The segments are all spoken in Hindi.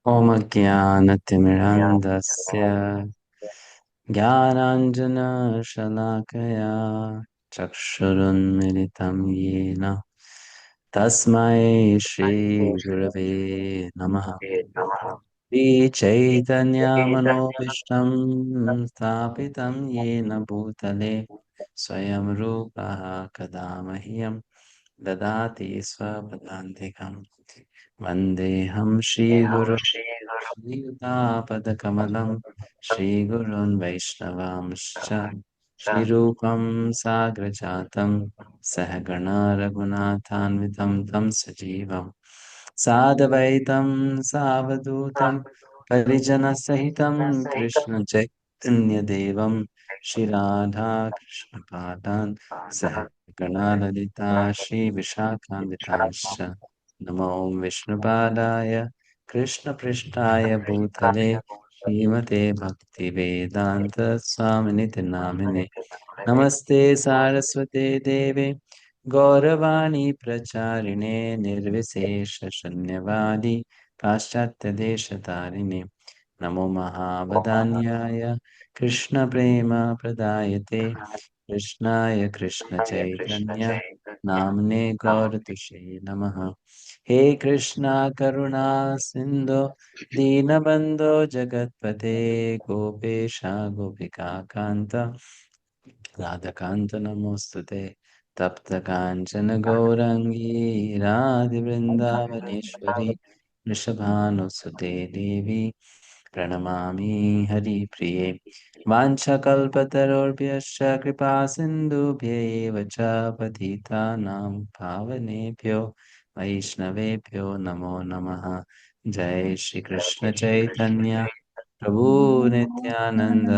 ॐ अज्ञानतिमिरन्धस्य ज्ञानाञ्जनशलाकया चक्षुरुन्मिलितं येन तस्मै श्रीगुरवे नमः। श्रीचैतन्यमनोभीष्टं स्थापितं येन भूतले स्वयं रूपः कदा मह्यं ददाति स्वपदान्तिकम्। वन्देऽहं श्रीगुरुं श्रीयुतापदकमलं श्रीगुरून् वैष्णवांश्च श्रीरूपं साग्रजातं सहगणा रघुनाथान्वितं तं सजीवं साद्वैतं सावधूतं परिजनसहितं कृष्णचैतन्यदेवं श्रीराधा कृष्णपादान् सहगणा ललिता श्रीविशाखान्वितांश्च नमो विष्णुपादाय कृष्णपृष्ठाय भूतले श्रीमते भक्तिवेदान्त स्वामिनिति नामिने नमस्ते सारस्वते देवे गौरवाणी प्रचारिणे निर्विशेषशून्यवादी पाश्चात्यदेशतारिणे नमो महावदान्याय कृष्णप्रेमप्रदायते कृष्णाय कृष्णचैतन्य नाम्ने गौरतुषे नमः। हे कृष्णा करुणा सिन्धो दीनबन्धो जगत्पते गोपेशा गोपिका कान्त राधकान्त नमोऽस्तुते तप्त काञ्चन गौराङ्गी राधिवृन्दावनेश्वरी वृषभानुसुते देवी प्रणमामि हरिप्रिये वाञ्छकल्पतरुभ्यश्च कृपा सिन्धुभ्यैव च पतितानां पावनेभ्यो वैष्णवेभ्यो नमो नमः। जय श्री कृष्ण चैतन्य प्रभु नित्यानंद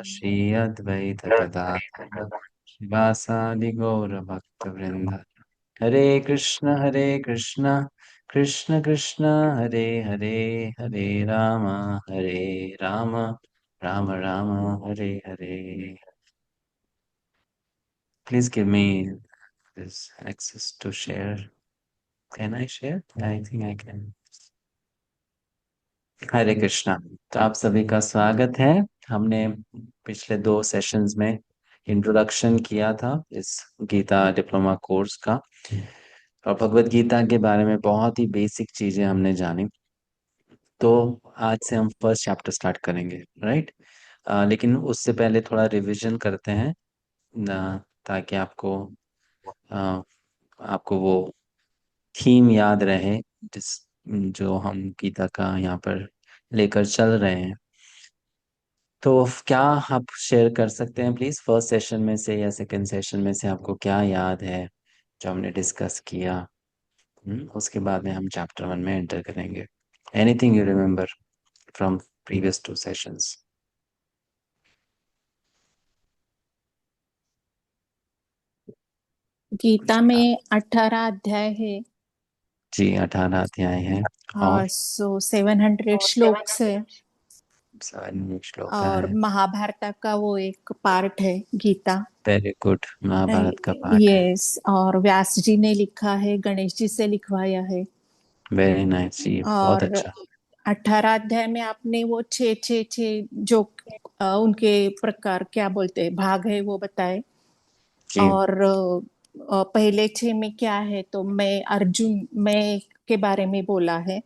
श्री अद्वैत गदाधर शिवासादि गौर भक्त वृंद हरे Krishna Krishna Krishna Hare Hare Hare Ram Ram Ram Hare Hare. Please give me this access to share. Can I share? I think I can. हरे कृष्णा। तो आप सभी का स्वागत है। हमने पिछले 2 सेशंस में इंट्रोडक्शन किया था इस गीता डिप्लोमा कोर्स का और भगवत गीता के बारे में बहुत ही बेसिक चीजें हमने जानी। तो आज से हम फर्स्ट चैप्टर स्टार्ट करेंगे, राइट? लेकिन उससे पहले थोड़ा रिवीजन करते हैं ताकि अ, आपको वो थीम याद रहे जिस जो हम गीता का यहाँ पर लेकर चल रहे हैं। तो क्या आप शेयर कर सकते हैं प्लीज, फर्स्ट सेशन में से या सेकंड सेशन में से आपको क्या याद है जो हमने डिस्कस किया? उसके बाद में हम चैप्टर 1 में एंटर करेंगे। Anything you remember from previous 2 sessions? Gita में 18 अध्याय है। जी, 18 अध्याय हैं और 700 श्लोक्स है 7 श्लोक और है। महाभारत का वो एक पार्ट है गीता। वेरी गुड, महाभारत का पाठ है। यस, और व्यास जी ने लिखा है, गणेश जी से लिखवाया है। वेरी नाइस जी, बहुत और अच्छा। 18 अध्याय में आपने वो छे छे छे जो उनके प्रकार क्या बोलते हैं भाग है वो बताए। जी। और पहले 6 में क्या है तो मैं अर्जुन मैं के बारे में बोला है।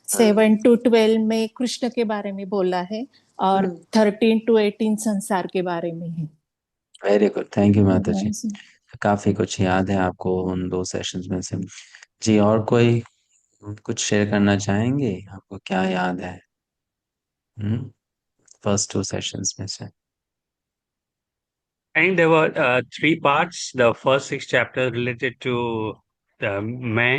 7 to 12 में कृष्ण के बारे में बोला है। और 13 to 18 संसार के बारे में है। वेरी गुड, थैंक यू माता जी। Yes. काफी कुछ याद है आपको उन 2 सेशंस में से। जी, और कोई कुछ शेयर करना चाहेंगे? आपको क्या याद है फर्स्ट 2 सेशंस में से? And there were three parts. The first 6 chapters related to the मैं,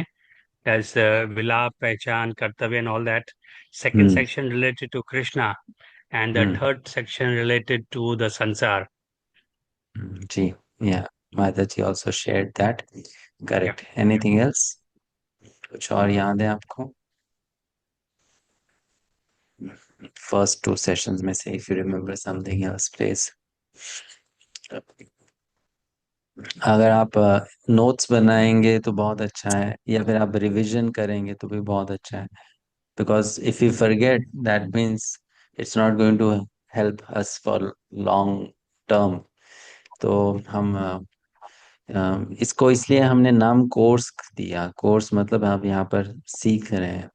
as Vilap, Pehchan, Kartavya, and all that. Second hmm section related to Krishna, and the hmm third section related to the Sansar. जी, या माता जी also shared that. Yeah. Correct. Anything else? कुछ और याद है आपको फर्स्ट 2 सेशंस में से? If you remember something else please. अगर आप नोट्स बनाएंगे तो बहुत अच्छा है, या फिर आप रिवीजन करेंगे तो भी बहुत अच्छा है। because if we forget, that means it's not going to help us for long term. तो हम इसको इसलिए हमने नाम कोर्स दिया। कोर्स मतलब आप यहाँ पर सीख रहे हैं,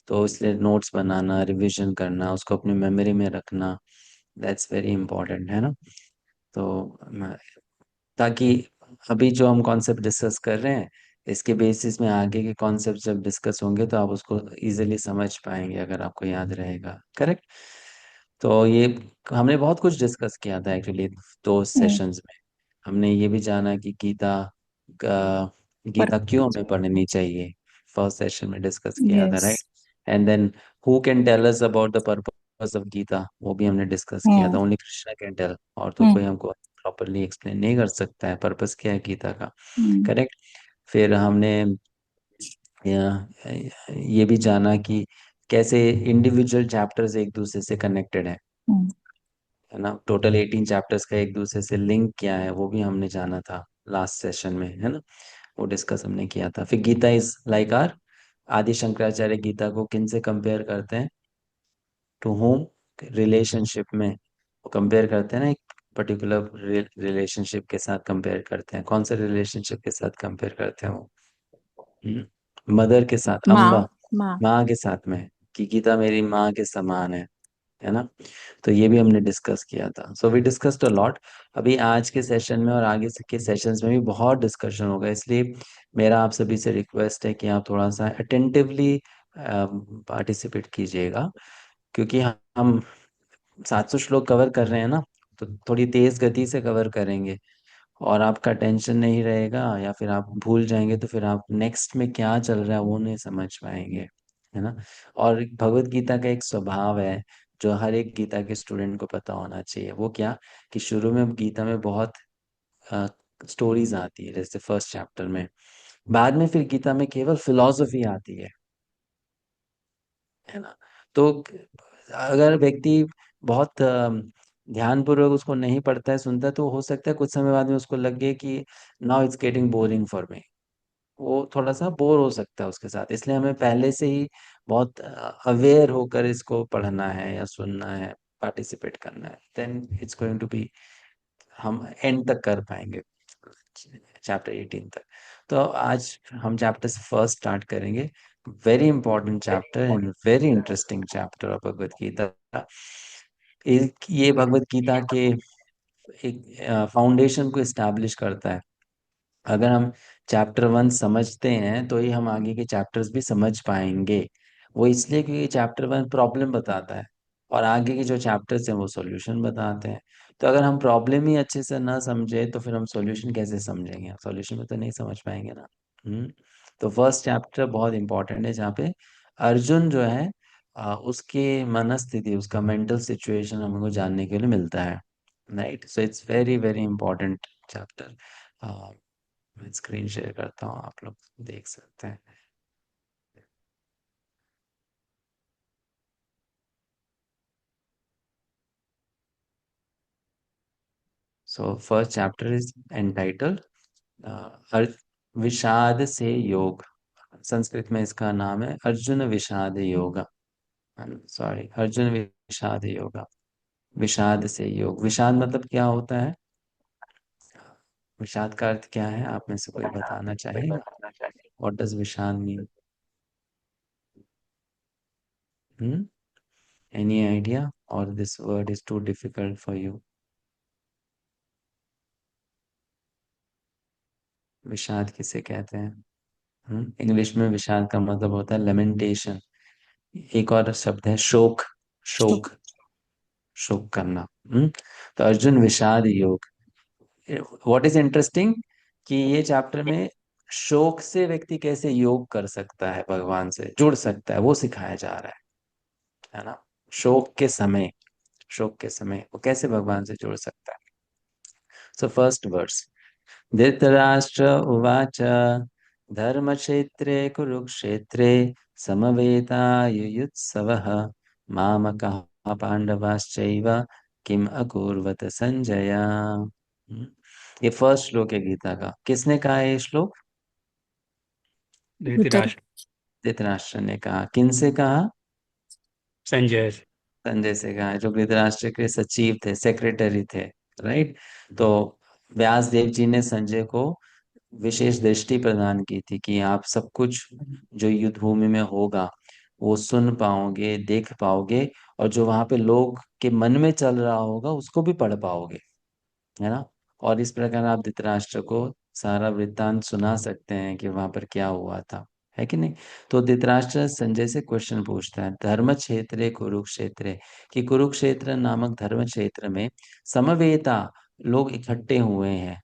तो इसलिए नोट्स बनाना, रिवीजन करना, उसको अपनी मेमोरी में रखना, दैट्स वेरी इंपॉर्टेंट, है ना। तो ताकि अभी जो हम कॉन्सेप्ट डिस्कस कर रहे हैं, इसके बेसिस में आगे के कॉन्सेप्ट जब डिस्कस होंगे तो आप उसको इजीली समझ पाएंगे, अगर आपको याद रहेगा। करेक्ट। तो ये हमने बहुत कुछ डिस्कस किया था एक्चुअली 2 सेशंस में। हमने ये भी जाना कि पर गीता क्यों हमें पढ़नी चाहिए, फर्स्ट सेशन में डिस्कस किया था, yes. Right. And then who can tell us about the purpose of Gita, वो भी हमने डिस्कस किया था। Hmm. Only Krishna can tell, और तो हम्म। कोई हमको प्रॉपरली एक्सप्लेन नहीं कर सकता है पर्पस क्या है गीता का। हम्म। करेक्ट। फिर हमने ये भी जाना कि कैसे इंडिविजुअल चैप्टर्स एक दूसरे से कनेक्टेड हम्म। है ना। टोटल 18 चैप्टर्स का एक दूसरे से लिंक क्या है, वो भी हमने जाना था लास्ट सेशन में, है ना। वो डिस्कस हमने किया था। फिर गीता इज लाइक आर, आदि शंकराचार्य गीता को किन से कंपेयर करते हैं, टू होम, रिलेशनशिप में वो कंपेयर करते हैं ना, एक पर्टिकुलर रिलेशनशिप के साथ कंपेयर करते हैं। कौन से रिलेशनशिप के साथ कंपेयर करते हैं वो, मदर के साथ, माँ। अम्बा, माँ। माँ के साथ में, कि गीता मेरी माँ के समान है ना। तो ये भी हमने डिस्कस किया था। So we discussed a lot. अभी आज के सेशन में और आगे के सेशंस में भी बहुत डिस्कशन होगा, इसलिए मेरा आप सभी से रिक्वेस्ट है कि आप थोड़ा सा अटेंटिवली पार्टिसिपेट कीजिएगा, क्योंकि हम 700 श्लोक कवर कर रहे हैं ना, तो थोड़ी तेज गति से कवर करेंगे, और आपका टेंशन नहीं रहेगा, या फिर आप भूल जाएंगे तो फिर आप नेक्स्ट में क्या चल रहा है वो नहीं समझ पाएंगे, है ना। और भगवत गीता का एक स्वभाव है जो हर एक गीता के स्टूडेंट को पता होना चाहिए। वो क्या, कि शुरू में गीता में बहुत स्टोरीज आती है, जैसे फर्स्ट चैप्टर में। बाद में फिर गीता में केवल फिलॉसफी आती है ना। तो अगर व्यक्ति बहुत ध्यानपूर्वक उसको नहीं पढ़ता है, सुनता है, तो हो सकता है कुछ समय बाद में उसको लगे कि now it's getting boring for me, वो थोड़ा सा बोर हो सकता है उसके साथ। इसलिए हमें पहले से ही बहुत अवेयर होकर इसको पढ़ना है या सुनना है, पार्टिसिपेट करना है, then it's going to be, हम एंड तक कर पाएंगे, चैप्टर 18 तक। तो आज हम चैप्टर फर्स्ट स्टार्ट करेंगे। Very important chapter and very interesting chapter of Bhagavad Gita. ये भगवत गीता के एक फाउंडेशन को इस्टेब्लिश करता है। अगर हम चैप्टर 1 समझते हैं तो ही हम आगे के चैप्टर्स भी समझ पाएंगे। वो इसलिए क्योंकि चैप्टर 1 प्रॉब्लम बताता है, और आगे के जो चैप्टर्स हैं वो सॉल्यूशन बताते हैं। तो अगर हम प्रॉब्लम ही अच्छे से ना समझे तो फिर हम सॉल्यूशन कैसे समझेंगे, सॉल्यूशन में तो नहीं समझ पाएंगे ना। तो फर्स्ट चैप्टर बहुत इंपॉर्टेंट है, जहाँ पे अर्जुन जो है उसके मनस्थिति, उसका मेंटल सिचुएशन हमको जानने के लिए मिलता है, right. So it's very very important chapter. मैं स्क्रीन शेयर करता हूँ, आप लोग देख सकते हैं। So first chapter is entitled विषाद से योग। संस्कृत में इसका नाम है अर्जुन विषाद योगा, सॉरी, अर्जुन विषाद योगा। विषाद से योग, विषाद मतलब क्या होता है, विषाद का अर्थ क्या है, आप में से कोई बताना चाहेगा, व्हाट डज विषाद मीन। एनी आइडिया, और this word is too difficult for you. विषाद किसे कहते हैं, इंग्लिश में विषाद का मतलब होता है लेमेंटेशन। एक और शब्द है शोक, शोक, शोक करना। तो अर्जुन विषाद योग। व्हाट इज इंटरेस्टिंग, कि ये चैप्टर में शोक से व्यक्ति कैसे योग कर सकता है, भगवान से जुड़ सकता है, वो सिखाया जा रहा है ना। शोक के समय, शोक के समय वो कैसे भगवान से जुड़ सकता है। सो फर्स्ट वर्स, धृतराष्ट्र उवाच धर्मक्षेत्रे कुरुक्षेत्रे समवेतायुयुत्सवः मामकः पांडवाश्चैव किम अकुर्वत संजय। ये फर्स्ट श्लोक है गीता का। किसने कहा है ये श्लोक, उधर। धृतराष्ट्र। धृतराष्ट्र ने कहा। किन से कहा, संजय। संजय से कहा, जो धृतराष्ट्र के सचिव थे, सेक्रेटरी थे, राइट। तो व्यास देव जी ने संजय को विशेष दृष्टि प्रदान की थी कि आप सब कुछ जो युद्ध भूमि में होगा वो सुन पाओगे, देख पाओगे, और जो वहां पे लोग के मन में चल रहा होगा उसको भी पढ़ पाओगे, है ना। और इस प्रकार आप धृतराष्ट्र को सारा वृत्तांत सुना सकते हैं कि वहां पर क्या हुआ था, है कि नहीं। तो धृतराष्ट्र संजय से क्वेश्चन पूछता है, धर्म क्षेत्रे कुरुक्षेत्रे, कि कुरुक्षेत्र नामक धर्म क्षेत्र में समवेता लोग इकट्ठे हुए हैं,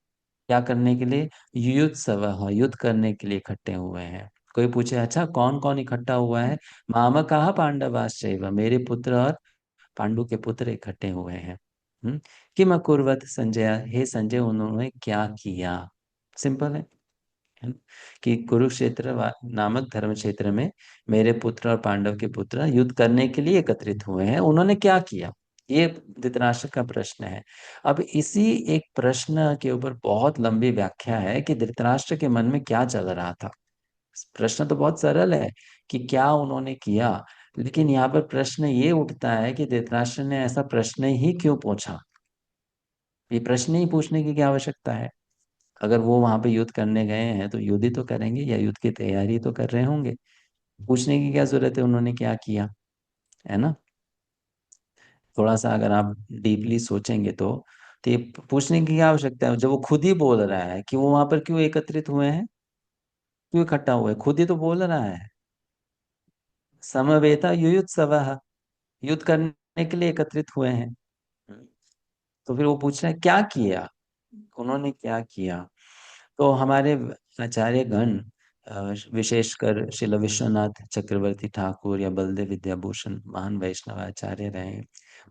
क्या करने के लिए, युयुत्सव, युद्ध करने के लिए इकट्ठे हुए हैं। कोई पूछे, अच्छा कौन कौन इकट्ठा हुआ है, मामकाः पांडवाश्चैव, मेरे पुत्र और पांडु के पुत्र इकट्ठे हुए हैं। किम अकुर्वत संजय, हे संजय उन्होंने क्या किया। सिंपल है ना? कि कुरुक्षेत्र नामक धर्म क्षेत्र में मेरे पुत्र और पांडव के पुत्र युद्ध करने के लिए एकत्रित हुए हैं, उन्होंने क्या किया, ये धृतराष्ट्र का प्रश्न है। अब इसी एक प्रश्न के ऊपर बहुत लंबी व्याख्या है कि धृतराष्ट्र के मन में क्या चल रहा था। प्रश्न तो बहुत सरल है कि क्या उन्होंने किया, लेकिन यहाँ पर प्रश्न ये उठता है कि धृतराष्ट्र ने ऐसा प्रश्न ही क्यों पूछा। ये प्रश्न ही पूछने की क्या आवश्यकता है। अगर वो वहां पे युद्ध करने गए हैं तो युद्ध ही तो करेंगे, या युद्ध की तैयारी तो कर रहे होंगे। पूछने की क्या जरूरत है उन्होंने क्या किया, है ना। थोड़ा सा अगर आप डीपली सोचेंगे तो ये पूछने की क्या आवश्यकता है, जब वो खुद ही बोल रहा है कि वो वहां पर क्यों एकत्रित हुए हैं, क्यों इकट्ठा हुए, खुद ही तो बोल रहा है, समवेता युयुत्सवः, युद्ध करने के लिए एकत्रित हुए हैं। तो फिर वो पूछ रहे हैं क्या किया, उन्होंने क्या किया। तो हमारे आचार्य गण, विशेषकर श्रील विश्वनाथ चक्रवर्ती ठाकुर या बलदेव विद्याभूषण महान वैष्णव आचार्य रहे,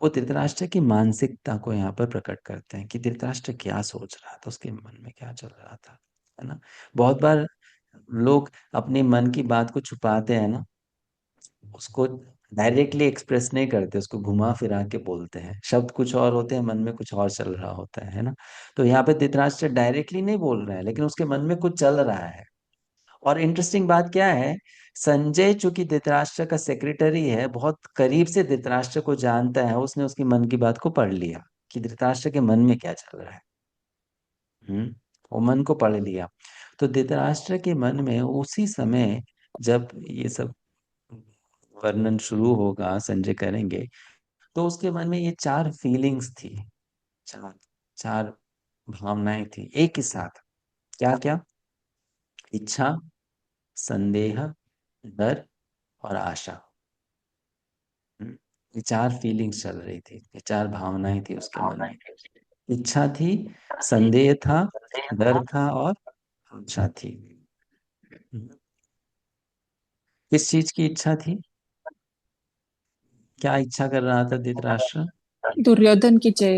वो धृतराष्ट्र की मानसिकता को यहाँ पर प्रकट करते हैं कि धृतराष्ट्र क्या सोच रहा था, उसके मन में क्या चल रहा था, है ना। बहुत बार लोग अपने मन की बात को छुपाते हैं ना, उसको डायरेक्टली एक्सप्रेस नहीं करते, उसको घुमा फिरा के बोलते हैं, शब्द कुछ और होते हैं, मन में कुछ और चल रहा होता है ना। तो यहाँ पे धृतराष्ट्र डायरेक्टली नहीं बोल रहा है, लेकिन उसके मन में कुछ चल रहा है। और इंटरेस्टिंग बात क्या है, संजय चूंकि धृतराष्ट्र का सेक्रेटरी है, बहुत करीब से धृतराष्ट्र को जानता है, उसने उसकी मन की बात को पढ़ लिया कि धृतराष्ट्र के मन में क्या चल रहा है। वो मन को पढ़ लिया। तो धृतराष्ट्र के मन में उसी समय, जब ये सब वर्णन शुरू होगा, संजय करेंगे, तो उसके मन में ये चार फीलिंग्स थी, चार चार भावनाएं थी एक ही साथ। क्या क्या, इच्छा, संदेह, डर और आशा। ये चार फीलिंग्स चल रही थी, ये चार भावनाएं थी उसके मन में। इच्छा थी, संदेह था, डर था और आशा थी। हम्म, किस चीज की इच्छा थी, क्या इच्छा कर रहा था धृतराष्ट्र। दुर्योधन की जय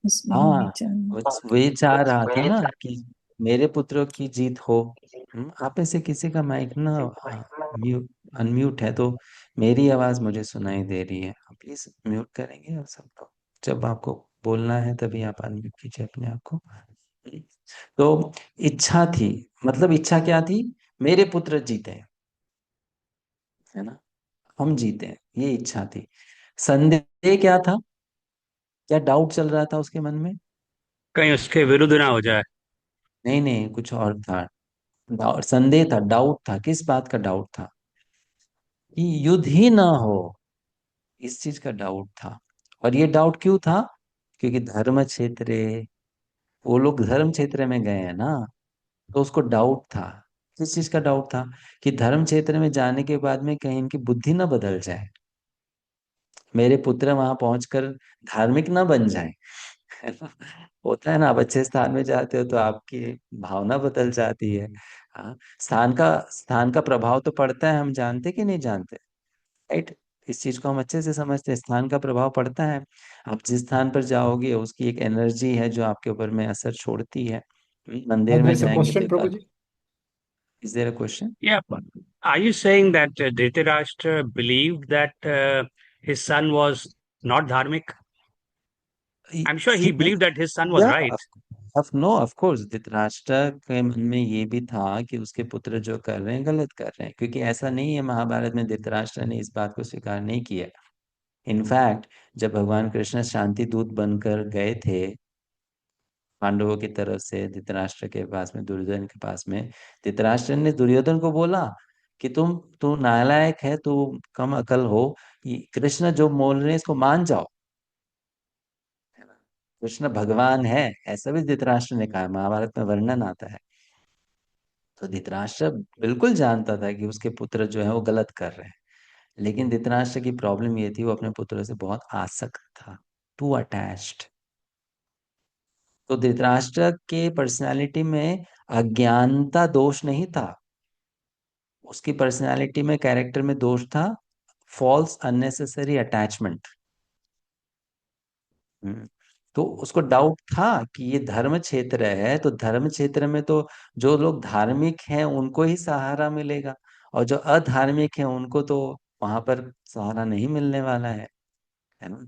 उसमें होनी हाँ, चाहिए। वो ये चाह रहा था ना कि मेरे पुत्रों की जीत हो। आप में से किसी का माइक ना म्यूट, अनम्यूट है, तो मेरी आवाज मुझे सुनाई दे रही है, आप प्लीज म्यूट करेंगे और सब लोग, जब आपको बोलना है तभी आप अनम्यूट कीजिए अपने आप को। तो इच्छा थी, मतलब इच्छा क्या थी, मेरे पुत्र जीते, है ना, हम जीते, ये इच्छा थी। संदेह क्या था, क्या डाउट चल रहा था उसके मन में। कहीं उसके विरुद्ध ना हो जाए। नहीं नहीं, कुछ और था। संदेह था, डाउट था, किस बात का डाउट था, कि युद्ध ही ना हो, इस चीज का डाउट था। और ये डाउट क्यों था, क्योंकि धर्म क्षेत्र, वो लोग धर्म क्षेत्र में गए हैं ना, तो उसको डाउट था। किस चीज का डाउट था, कि धर्म क्षेत्र में जाने के बाद में कहीं इनकी बुद्धि ना बदल जाए, मेरे पुत्र वहां पहुंचकर धार्मिक ना बन जाए, है ना। होता है ना, आप अच्छे स्थान में जाते हो तो आपकी भावना बदल जाती है। हाँ, स्थान का प्रभाव तो पड़ता है, हम जानते कि नहीं जानते, राइट। इस चीज को हम अच्छे से समझते हैं, स्थान का प्रभाव पड़ता है। आप जिस स्थान पर जाओगे उसकी एक एनर्जी है जो आपके ऊपर में असर छोड़ती है। मंदिर में There's a जाएंगे तो question, एक बार, Prabhuji. Is there a question. Yeah, but are you saying that Dhritarashtra believed that his son was not dharmic? I'm sure he believed that his son was या, right. ऑफ कोर्स धृतराष्ट्र के मन में ये भी था कि उसके पुत्र जो कर रहे हैं गलत कर रहे हैं, क्योंकि ऐसा नहीं है महाभारत में धृतराष्ट्र ने इस बात को स्वीकार नहीं किया। इनफैक्ट जब भगवान कृष्ण शांति दूत बनकर गए थे पांडवों की तरफ से धृतराष्ट्र के पास में, दुर्योधन के पास में, धृतराष्ट्र ने दुर्योधन को बोला कि तू नालायक है, तू कम अकल हो, ये कृष्ण जो बोल रहे हैं इसको मान जाओ, है ना। कृष्ण भगवान है, ऐसा भी धृतराष्ट्र ने कहा, महाभारत में वर्णन आता है। तो धृतराष्ट्र बिल्कुल जानता था कि उसके पुत्र जो है वो गलत कर रहे हैं, लेकिन धृतराष्ट्र की प्रॉब्लम ये थी, वो अपने पुत्र से बहुत आसक्त था, टू अटैच्ड। तो धृतराष्ट्र के पर्सनालिटी में अज्ञानता दोष नहीं था, उसकी पर्सनालिटी में, कैरेक्टर में दोष था फॉल्स अननेसेसरी अटैचमेंट। तो उसको डाउट था कि ये धर्म क्षेत्र है, तो धर्म क्षेत्र में तो जो लोग धार्मिक हैं उनको ही सहारा मिलेगा, और जो अधार्मिक हैं उनको तो वहां पर सहारा नहीं मिलने वाला है ना।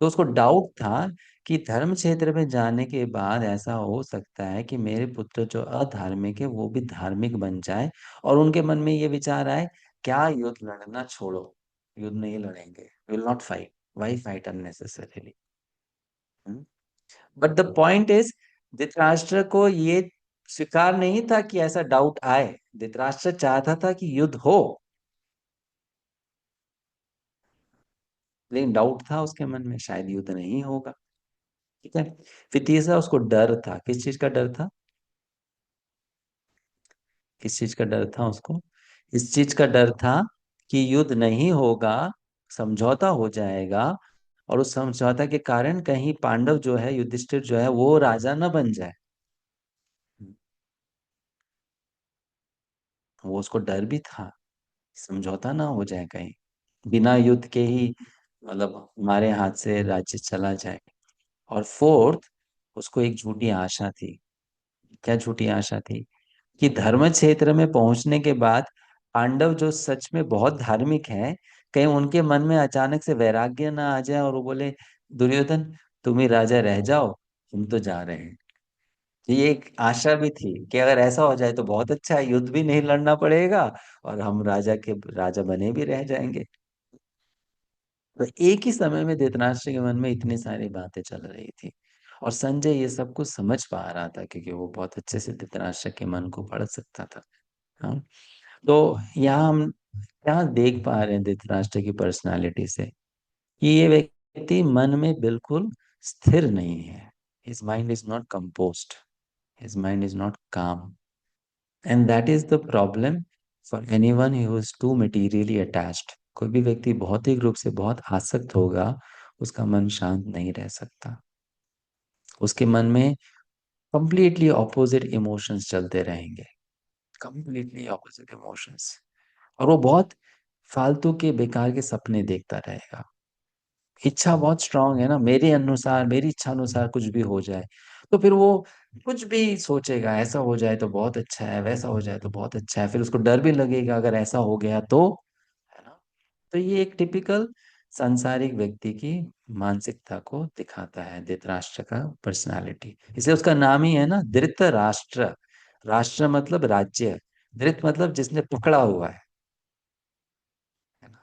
तो उसको डाउट था कि धर्म क्षेत्र में जाने के बाद ऐसा हो सकता है कि मेरे पुत्र जो अधार्मिक है वो भी धार्मिक बन जाए, और उनके मन में ये विचार आए, क्या युद्ध लड़ना छोड़ो, युद्ध नहीं लड़ेंगे, will not fight, why fight unnecessarily. But the point is, Dhritarashtra को ये स्वीकार नहीं था कि ऐसा डाउट आए, धृतराष्ट्र चाहता था कि युद्ध हो, लेकिन डाउट था उसके मन में, शायद युद्ध नहीं होगा। ठीक है। फिर तीसरा, उसको डर था। किस चीज का डर था? किस चीज का डर था उसको? इस चीज का डर था कि युद्ध नहीं होगा, समझौता हो जाएगा, और उस समझौता के कारण कहीं पांडव जो है, युधिष्ठिर जो है, वो राजा न बन जाए। वो उसको डर भी था, समझौता ना हो जाए कहीं, बिना युद्ध के ही मतलब हमारे हाथ से राज्य चला जाए। और फोर्थ, उसको एक झूठी आशा थी। क्या झूठी आशा थी? कि धर्म क्षेत्र में पहुंचने के बाद पांडव जो सच में बहुत धार्मिक हैं, कहीं उनके मन में अचानक से वैराग्य ना आ जाए और वो बोले, दुर्योधन तुम ही राजा रह जाओ, हम तो जा रहे हैं। तो ये एक आशा भी थी कि अगर ऐसा हो जाए तो बहुत अच्छा है, युद्ध भी नहीं लड़ना पड़ेगा और हम राजा के राजा बने भी रह जाएंगे। तो एक ही समय में धृतराष्ट्र के मन में इतनी सारी बातें चल रही थी, और संजय ये सब कुछ समझ पा रहा था, क्योंकि वो बहुत अच्छे से धृतराष्ट्र के मन को पढ़ सकता था। हाँ। तो यहाँ हम क्या देख पा रहे हैं धृतराष्ट्र की पर्सनालिटी से, कि ये व्यक्ति मन में बिल्कुल स्थिर नहीं है। His mind is not composed, his mind is not calm, and that is the problem for anyone who is too materially attached. कोई भी व्यक्ति भौतिक रूप से बहुत आसक्त होगा, उसका मन शांत नहीं रह सकता, उसके मन में कंप्लीटली ऑपोजिट इमोशंस चलते रहेंगे, कंप्लीटली ऑपोजिट इमोशंस, और वो बहुत फालतू के बेकार के सपने देखता रहेगा। इच्छा बहुत स्ट्रांग है ना, मेरे अनुसार, मेरी इच्छा अनुसार कुछ भी हो जाए, तो फिर वो कुछ भी सोचेगा, ऐसा हो जाए तो बहुत अच्छा है, वैसा हो जाए तो बहुत अच्छा है, फिर उसको डर भी लगेगा अगर ऐसा हो गया तो, है ना। तो ये एक टिपिकल सांसारिक व्यक्ति की मानसिकता को दिखाता है, धृतराष्ट्र का पर्सनालिटी। इसलिए उसका नाम ही है ना धृतराष्ट्र। राष्ट्र मतलब राज्य, धृत मतलब जिसने पकड़ा हुआ है ना,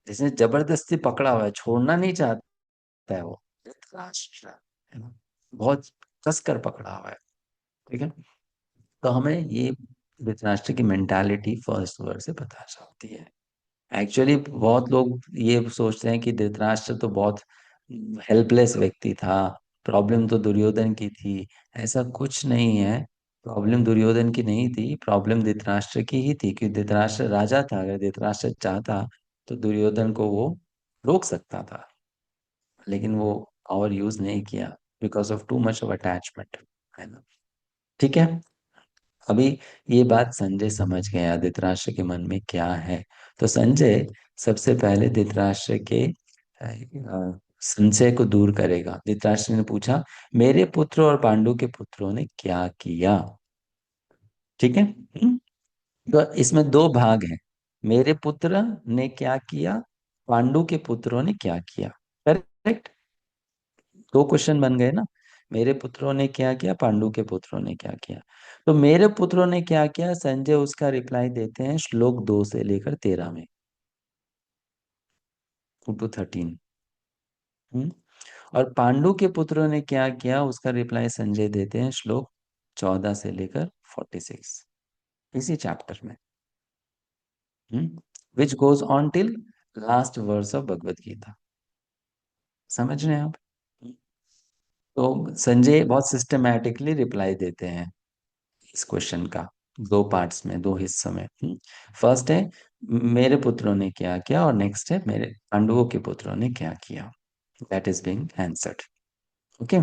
जिसने जबरदस्ती पकड़ा हुआ है, छोड़ना नहीं चाहता है वो, धृतराष्ट्र, है ना, बहुत कस कर पकड़ा हुआ है। ठीक है। तो हमें ये धृतराष्ट्र की मेंटालिटी फर्स्ट वर्ड से पता चलती है। एक्चुअली बहुत लोग ये सोचते हैं कि धृतराष्ट्र तो बहुत हेल्पलेस व्यक्ति था, प्रॉब्लम तो दुर्योधन की थी। ऐसा कुछ नहीं है, प्रॉब्लम दुर्योधन की नहीं थी, प्रॉब्लम धृतराष्ट्र की ही थी, क्योंकि धृतराष्ट्र राजा था, अगर धृतराष्ट्र चाहता तो दुर्योधन को वो रोक सकता था, लेकिन वो पावर यूज नहीं किया, because of too much of attachment, है ना। ठीक है। अभी ये बात संजय समझ गया धृतराष्ट्र के मन में क्या है। तो संजय सबसे पहले धृतराष्ट्र के संशय को दूर करेगा। धृतराष्ट्र ने पूछा, मेरे पुत्र और पांडु के पुत्रों ने क्या किया? ठीक है। तो इसमें दो भाग हैं, मेरे पुत्र ने क्या किया, पांडु के पुत्रों ने क्या किया। करेक्ट। दो क्वेश्चन बन गए ना, मेरे पुत्रों ने क्या किया, पांडु के पुत्रों ने क्या किया। तो मेरे पुत्रों ने क्या किया, संजय उसका रिप्लाई देते हैं श्लोक 2 से लेकर 13 में, 2 to 13। हम्म। और पांडु के पुत्रों ने क्या किया, उसका रिप्लाई संजय देते हैं श्लोक 14 से लेकर 46, इसी चैप्टर में। Which goes on till last verse of Bhagavad Gita. समझ रहे हैं आप? तो संजय बहुत सिस्टमैटिकली रिप्लाई देते हैं इस क्वेश्चन का, दो पार्ट्स में, दो हिस्सों में। फर्स्ट है मेरे पुत्रों ने क्या किया, और नेक्स्ट है मेरे पांडवों के पुत्रों ने क्या किया। That is being answered. Okay.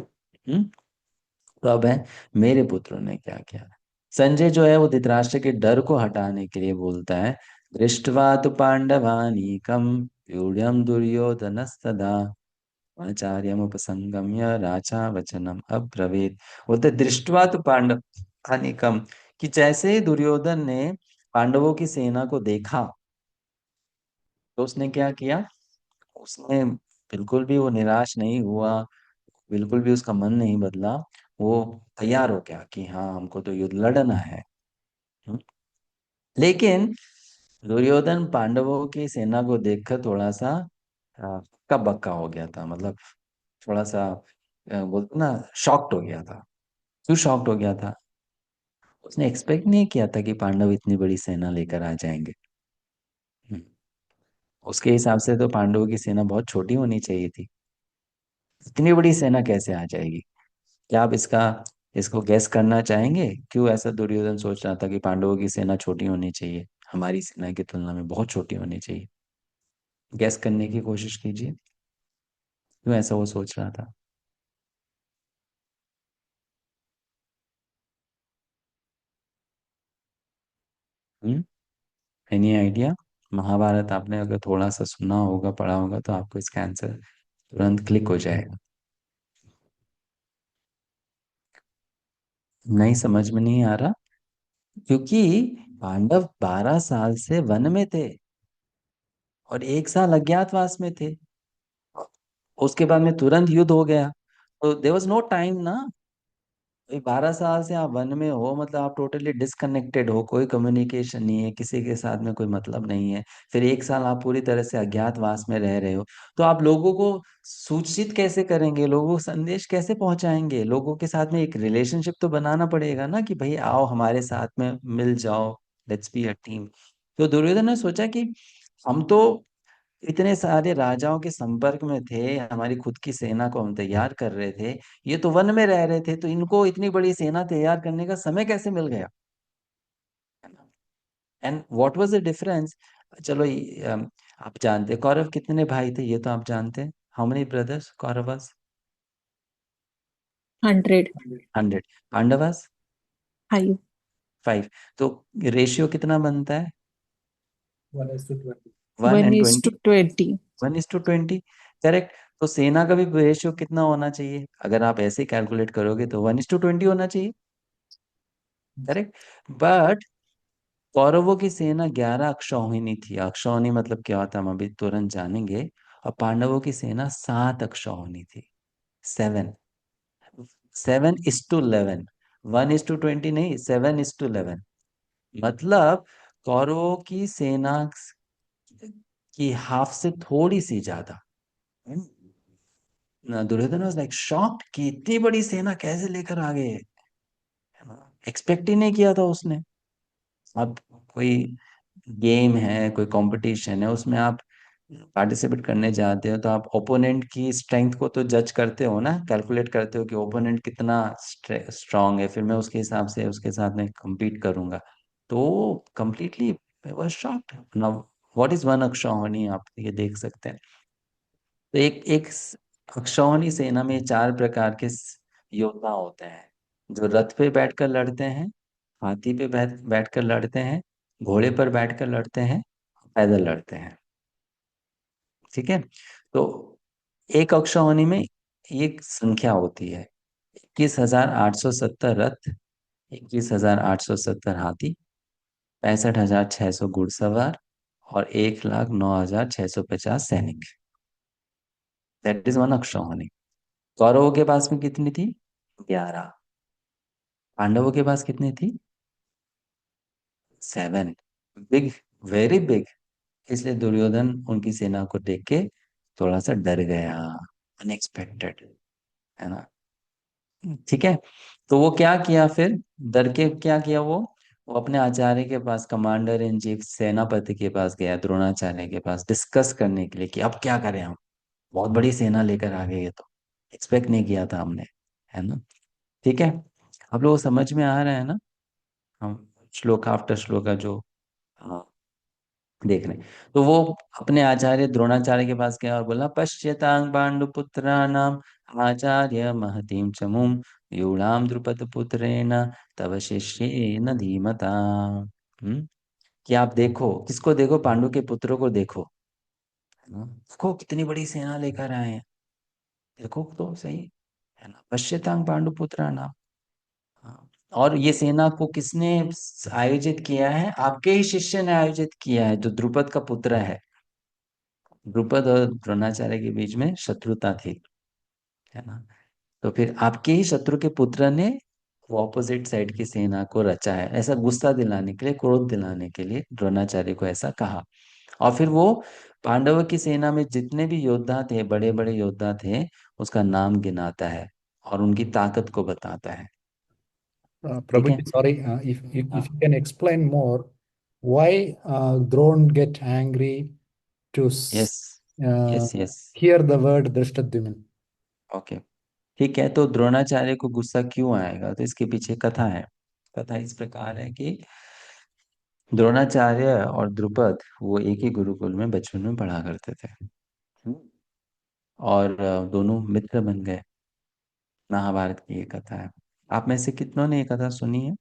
तो अब है मेरे पुत्रों ने क्या किया। संजय जो है वो धृतराष्ट्र के डर को हटाने के लिए बोलता है, दृष्टवा तो पांडवानीकम व्यूढ़म दुर्योधनस्तदा आचार्यम उपसंगम्य राजा वचनम अब्रवीत। बोलते दृष्टवा तो पांडव हानिकम, कि जैसे दुर्योधन ने पांडवों की सेना को देखा, तो उसने क्या किया, उसने बिल्कुल भी वो निराश नहीं हुआ, बिल्कुल भी उसका मन नहीं बदला। वो तैयार हो गया कि हाँ हमको तो युद्ध लड़ना है। हम्म। लेकिन दुर्योधन पांडवों की सेना को देखकर थोड़ा सा हक्का बक्का हो गया था, मतलब थोड़ा सा बोलते ना, शॉक्ड हो गया था। क्यों शॉक्ड हो गया था? उसने एक्सपेक्ट नहीं किया था कि पांडव इतनी बड़ी सेना लेकर आ जाएंगे। हम्म। उसके हिसाब से तो पांडवों की सेना बहुत छोटी होनी चाहिए थी, इतनी बड़ी सेना कैसे आ जाएगी? क्या आप इसको गैस करना चाहेंगे, क्यों ऐसा दुर्योधन सोच रहा था कि पांडवों की सेना छोटी होनी चाहिए, हमारी सेना की तुलना में बहुत छोटी होनी चाहिए? गैस करने की कोशिश कीजिए, क्यों ऐसा वो सोच रहा था? हम्म। Any idea? महाभारत आपने अगर थोड़ा सा सुना होगा, पढ़ा होगा, तो आपको इसका आंसर तुरंत क्लिक हो जाएगा। नहीं, समझ में नहीं आ रहा? क्योंकि पांडव 12 साल से वन में थे और 1 साल अज्ञातवास में थे, उसके बाद में तुरंत युद्ध हो गया, तो देयर वाज नो टाइम ना। 12 साल से आप वन में हो, मतलब आप टोटली डिसकनेक्टेड हो, कोई कम्युनिकेशन नहीं है, किसी के साथ में कोई मतलब नहीं है। फिर 1 साल आप पूरी तरह से अज्ञातवास में रह रहे हो, तो आप लोगों को सूचित कैसे करेंगे, लोगों को संदेश कैसे पहुंचाएंगे? लोगों के साथ में एक रिलेशनशिप तो बनाना पड़ेगा ना, कि भाई आओ हमारे साथ में मिल जाओ, लेट्स बी अ टीम। तो दुर्योधन ने सोचा कि हम तो इतने सारे राजाओं के संपर्क में थे, हमारी खुद की सेना को हम तैयार कर रहे थे, ये तो वन में रह रहे थे, तो इनको इतनी बड़ी सेना तैयार करने का समय कैसे मिल गया? And what was the difference? चलो आप जानते हैं कौरव कितने भाई थे, ये तो आप जानते हैं। How many brothers Kauravas? 100. 100। Pandavas? 5. 5। तो रेशियो कितना बनता है? 1 1 एंड is to 20। 20. 1:20। करेक्ट। तो सेना का भी रेशियो कितना होना चाहिए? अगर आप ऐसे कैलकुलेट करोगे तो 1:20 होना चाहिए। करेक्ट। बट कौरवों की सेना 11 अक्षौहिणी थी। अक्षौहिणी मतलब क्या होता है हम अभी तुरंत जानेंगे। और पांडवों की सेना 7 अक्षौहिणी थी। 7। 7:11। 1:20 नहीं, 7:11। मतलब कौरवों की सेना की हाफ से थोड़ी सी ज्यादा। दुर्योधन वाज लाइक शॉक्ड कि इतनी बड़ी सेना कैसे लेकर आ गए, एक्सपेक्ट ही नहीं किया था उसने। अब कोई गेम है, कोई कंपटीशन है, उसमें आप पार्टिसिपेट करने जाते हो, तो आप ओपोनेंट की स्ट्रेंथ को तो जज करते हो ना, कैलकुलेट करते हो कि ओपोनेंट कितना स्ट्रांग है, फिर मैं उसके हिसाब से उसके साथ में compete करूंगा। तो completely was shocked. Now what is one अक्षौहिणी, आप ये देख सकते हैं। तो एक एक अक्षौहिणी सेना में 4 प्रकार के योद्धा होते हैं, जो रथ पे बैठकर लड़ते हैं, हाथी पे बैठकर लड़ते हैं, घोड़े पर बैठकर लड़ते हैं, पैदल लड़ते हैं। ठीक है। तो एक अक्षौहिणी में एक संख्या होती है, 21,870 रथ, 21,870 हाथी, 65,600 घुड़सवार, और 1,09,650 सैनिक। दैट इज वन अक्षौहिणी। कौरवों के पास में कितनी थी? 11। पांडवों के पास कितनी थी? 7। Big, very big. इसलिए दुर्योधन उनकी सेना को देख के थोड़ा सा डर गया। अनएक्सपेक्टेड, है ना। ठीक है। तो वो क्या किया फिर, डर के क्या किया वो अपने आचार्य के पास, कमांडर इन चीफ सेनापति के पास गया, द्रोणाचार्य के पास डिस्कस करने के लिए कि अब क्या करें हम, बहुत बड़ी सेना लेकर आ गए, ये तो एक्सपेक्ट नहीं किया था हमने, है ना। ठीक है, आप लोगों को समझ में आ रहा है ना, हम श्लोक आफ्टर श्लोक का जो देख रहे हैं। तो वो अपने आचार्य द्रोणाचार्य के पास गया और बोला, पश्यतांग पांडुपुत्राणाम आचार्य महतीम चमुम यूणाम द्रुपद पुत्रेण तव शिष्येन धीमता। कि आप देखो, किसको देखो, पांडु के पुत्रों को देखो, है ना। देखो कितनी बड़ी सेना लेकर आए हैं, देखो तो सही, है ना। पश्यतांग पांडुपुत्राणाम, हाँ। और ये सेना को किसने आयोजित किया है, आपके ही शिष्य ने आयोजित किया है, जो द्रुपद का पुत्र है। द्रुपद और द्रोणाचार्य के बीच में शत्रुता थी, है ना। तो फिर आपके ही शत्रु के पुत्र ने वो ऑपोजिट साइड की सेना को रचा है, ऐसा गुस्सा दिलाने के लिए, क्रोध दिलाने के लिए द्रोणाचार्य को ऐसा कहा। और फिर वो पांडवों की सेना में जितने भी योद्धा थे, बड़े बड़े योद्धा थे, उसका नाम गिनाता है और उनकी ताकत को बताता है। ठीक है। Prabhuji, sorry, if हाँ। you can explain more, why Drone get angry to yes, uh, yes, yes. hear the word Drishtadyumna? Okay, ठीक है। तो द्रोणाचार्य को गुस्सा क्यों आएगा, तो इसके पीछे कथा है। कथा इस प्रकार है कि द्रोणाचार्य और द्रुपद वो एक ही गुरुकुल में बचपन में पढ़ा करते थे। हम्म। और दोनों मित्र बन गए। महाभारत की ये कथा है। आप में से कितनों ने ये कथा सुनी है?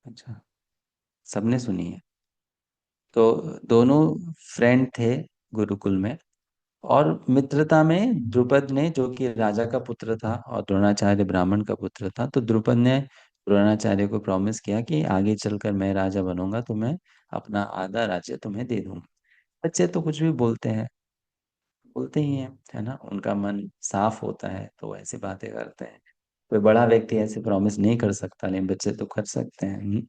अच्छा, सबने सुनी है। तो दोनों फ्रेंड थे गुरुकुल में, और मित्रता में द्रुपद ने, जो कि राजा का पुत्र था और द्रोणाचार्य ब्राह्मण का पुत्र था, तो द्रुपद ने द्रोणाचार्य को प्रॉमिस किया कि आगे चलकर मैं राजा बनूंगा तो मैं अपना आधा राज्य तुम्हें दे दूंगा। बच्चे तो कुछ भी बोलते हैं, बोलते ही हैं, है ना, उनका मन साफ होता है तो ऐसी बातें करते हैं। कोई बड़ा व्यक्ति ऐसे प्रॉमिस नहीं कर सकता, लेकिन बच्चे तो कर सकते हैं।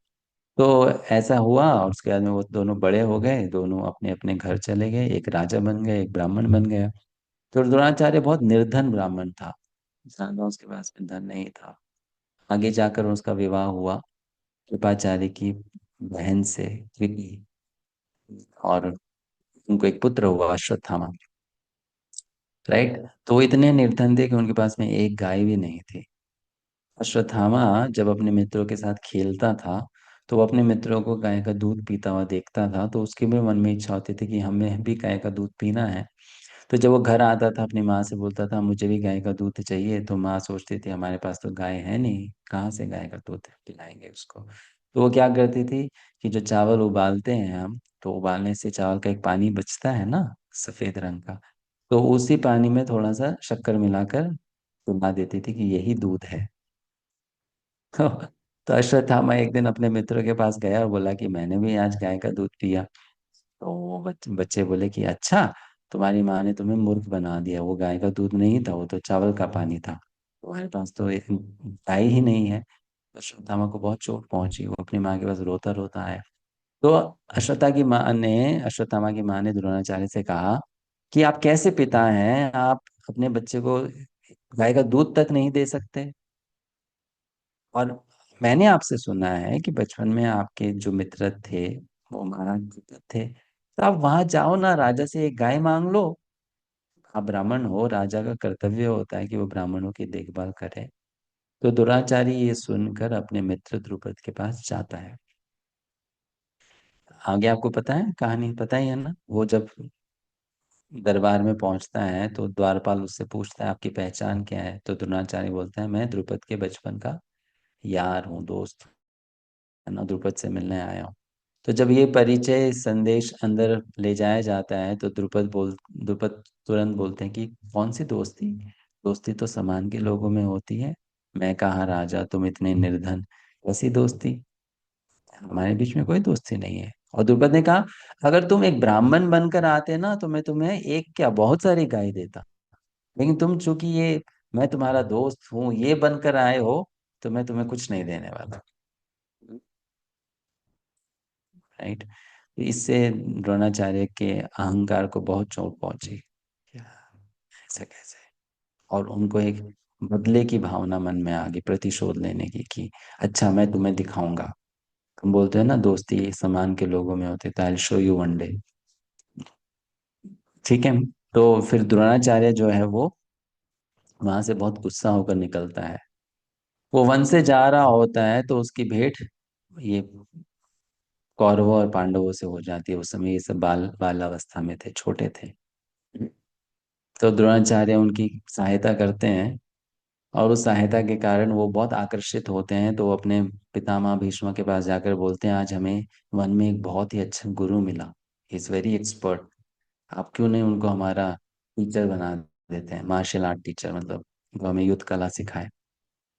तो ऐसा हुआ, और उसके बाद में वो दोनों बड़े हो गए, दोनों अपने अपने घर चले गए, एक राजा बन गए, एक ब्राह्मण बन गया। तो द्रोणाचार्य बहुत निर्धन ब्राह्मण था, ज्यादा उसके पास में धन नहीं था। आगे जाकर उसका विवाह हुआ कृपाचार्य की बहन से, कृपि, और उनको एक पुत्र हुआ अश्वत्थामा। राइट। तो वो इतने निर्धन थे कि उनके पास में एक गाय भी नहीं थी। अश्वत्थामा जब अपने मित्रों के साथ खेलता था, तो वो अपने मित्रों को गाय का दूध पीता हुआ देखता था, तो उसके भी मन में इच्छा होती थी कि हमें भी गाय का दूध पीना है। तो जब वो घर आता था, अपनी माँ से बोलता था मुझे भी गाय का दूध चाहिए, तो माँ सोचती थी हमारे पास तो गाय है नहीं, कहाँ से गाय का दूध पिलाएंगे उसको। तो वो क्या करती थी कि जो चावल उबालते हैं हम, तो उबालने से चावल का एक पानी बचता है ना, सफेद रंग का, तो उसी पानी में थोड़ा सा शक्कर मिलाकर पिला देती थी कि यही दूध है। तो अश्वत्थामा एक दिन अपने मित्रों के पास गया और बोला कि मैंने भी आज गाय का दूध पिया। तो वो बच्चे बोले कि अच्छा, तुम्हारी माँ ने तुम्हें मूर्ख बना दिया, वो गाय का दूध नहीं था, वो तो चावल का पानी था, तुम्हारे पास तो एक गाय ही नहीं है। तो अश्वत्थामा को बहुत चोट पहुंची, वो अपनी माँ के पास रोता रोता आया। तो अश्वत्थामा की माँ ने द्रोणाचार्य से कहा कि आप कैसे पिता हैं, आप अपने बच्चे को गाय का दूध तक नहीं दे सकते। और मैंने आपसे सुना है कि बचपन में आपके जो मित्र थे वो महाराज द्रुपद थे, तो आप वहां जाओ ना, राजा से एक गाय मांग लो। आप ब्राह्मण हो, राजा का कर्तव्य होता है कि वो ब्राह्मणों की देखभाल करे। तो दुराचारी ये सुनकर अपने मित्र द्रुपद के पास जाता है। आगे आपको पता है, कहानी पता ही है ना। वो जब दरबार में पहुंचता है तो द्वारपाल उससे पूछता है आपकी पहचान क्या है, तो द्रोणाचार्य बोलता है मैं द्रुपद के बचपन का यार हूँ, दोस्त, है ना, द्रुपद से मिलने आया हूँ। तो जब ये परिचय संदेश अंदर ले जाया जाता है, तो द्रुपद तुरंत बोलते हैं कि कौन सी दोस्ती, दोस्ती तो समान के लोगों में होती है। मैं कहाँ राजा, तुम इतने निर्धन, कैसी दोस्ती, हमारे बीच में कोई दोस्ती नहीं है। और द्रुपद ने कहा अगर तुम एक ब्राह्मण बनकर आते ना, तो मैं तुम्हें एक क्या बहुत सारी गाय देता, लेकिन तुम चूंकि ये मैं तुम्हारा दोस्त हूँ ये बनकर आए हो, तो मैं तुम्हें कुछ नहीं देने वाला। राइट। इससे द्रोणाचार्य के अहंकार को बहुत चोट पहुंची। ऐसे कैसे। और उनको एक बदले की भावना मन में आ गई, प्रतिशोध लेने की, कि अच्छा मैं तुम्हें दिखाऊंगा। तुम बोलते हो ना दोस्ती समान के लोगों में होती है, I show you one day. ठीक है। तो फिर द्रोणाचार्य जो है वो वहां से बहुत गुस्सा होकर निकलता है। वो वन से जा रहा होता है तो उसकी भेंट ये कौरवों और पांडवों से हो जाती है। उस समय ये सब बाल अवस्था में थे, छोटे थे। तो द्रोणाचार्य उनकी सहायता करते हैं, और उस सहायता के कारण वो बहुत आकर्षित होते हैं। तो वो अपने पितामह भीष्म के पास जाकर बोलते हैं, आज हमें वन में एक बहुत ही अच्छा गुरु मिला, इज वेरी एक्सपर्ट, आप क्यों नहीं उनको हमारा टीचर बना देते हैं, मार्शल आर्ट टीचर, मतलब वो हमें युद्ध कला सिखाए।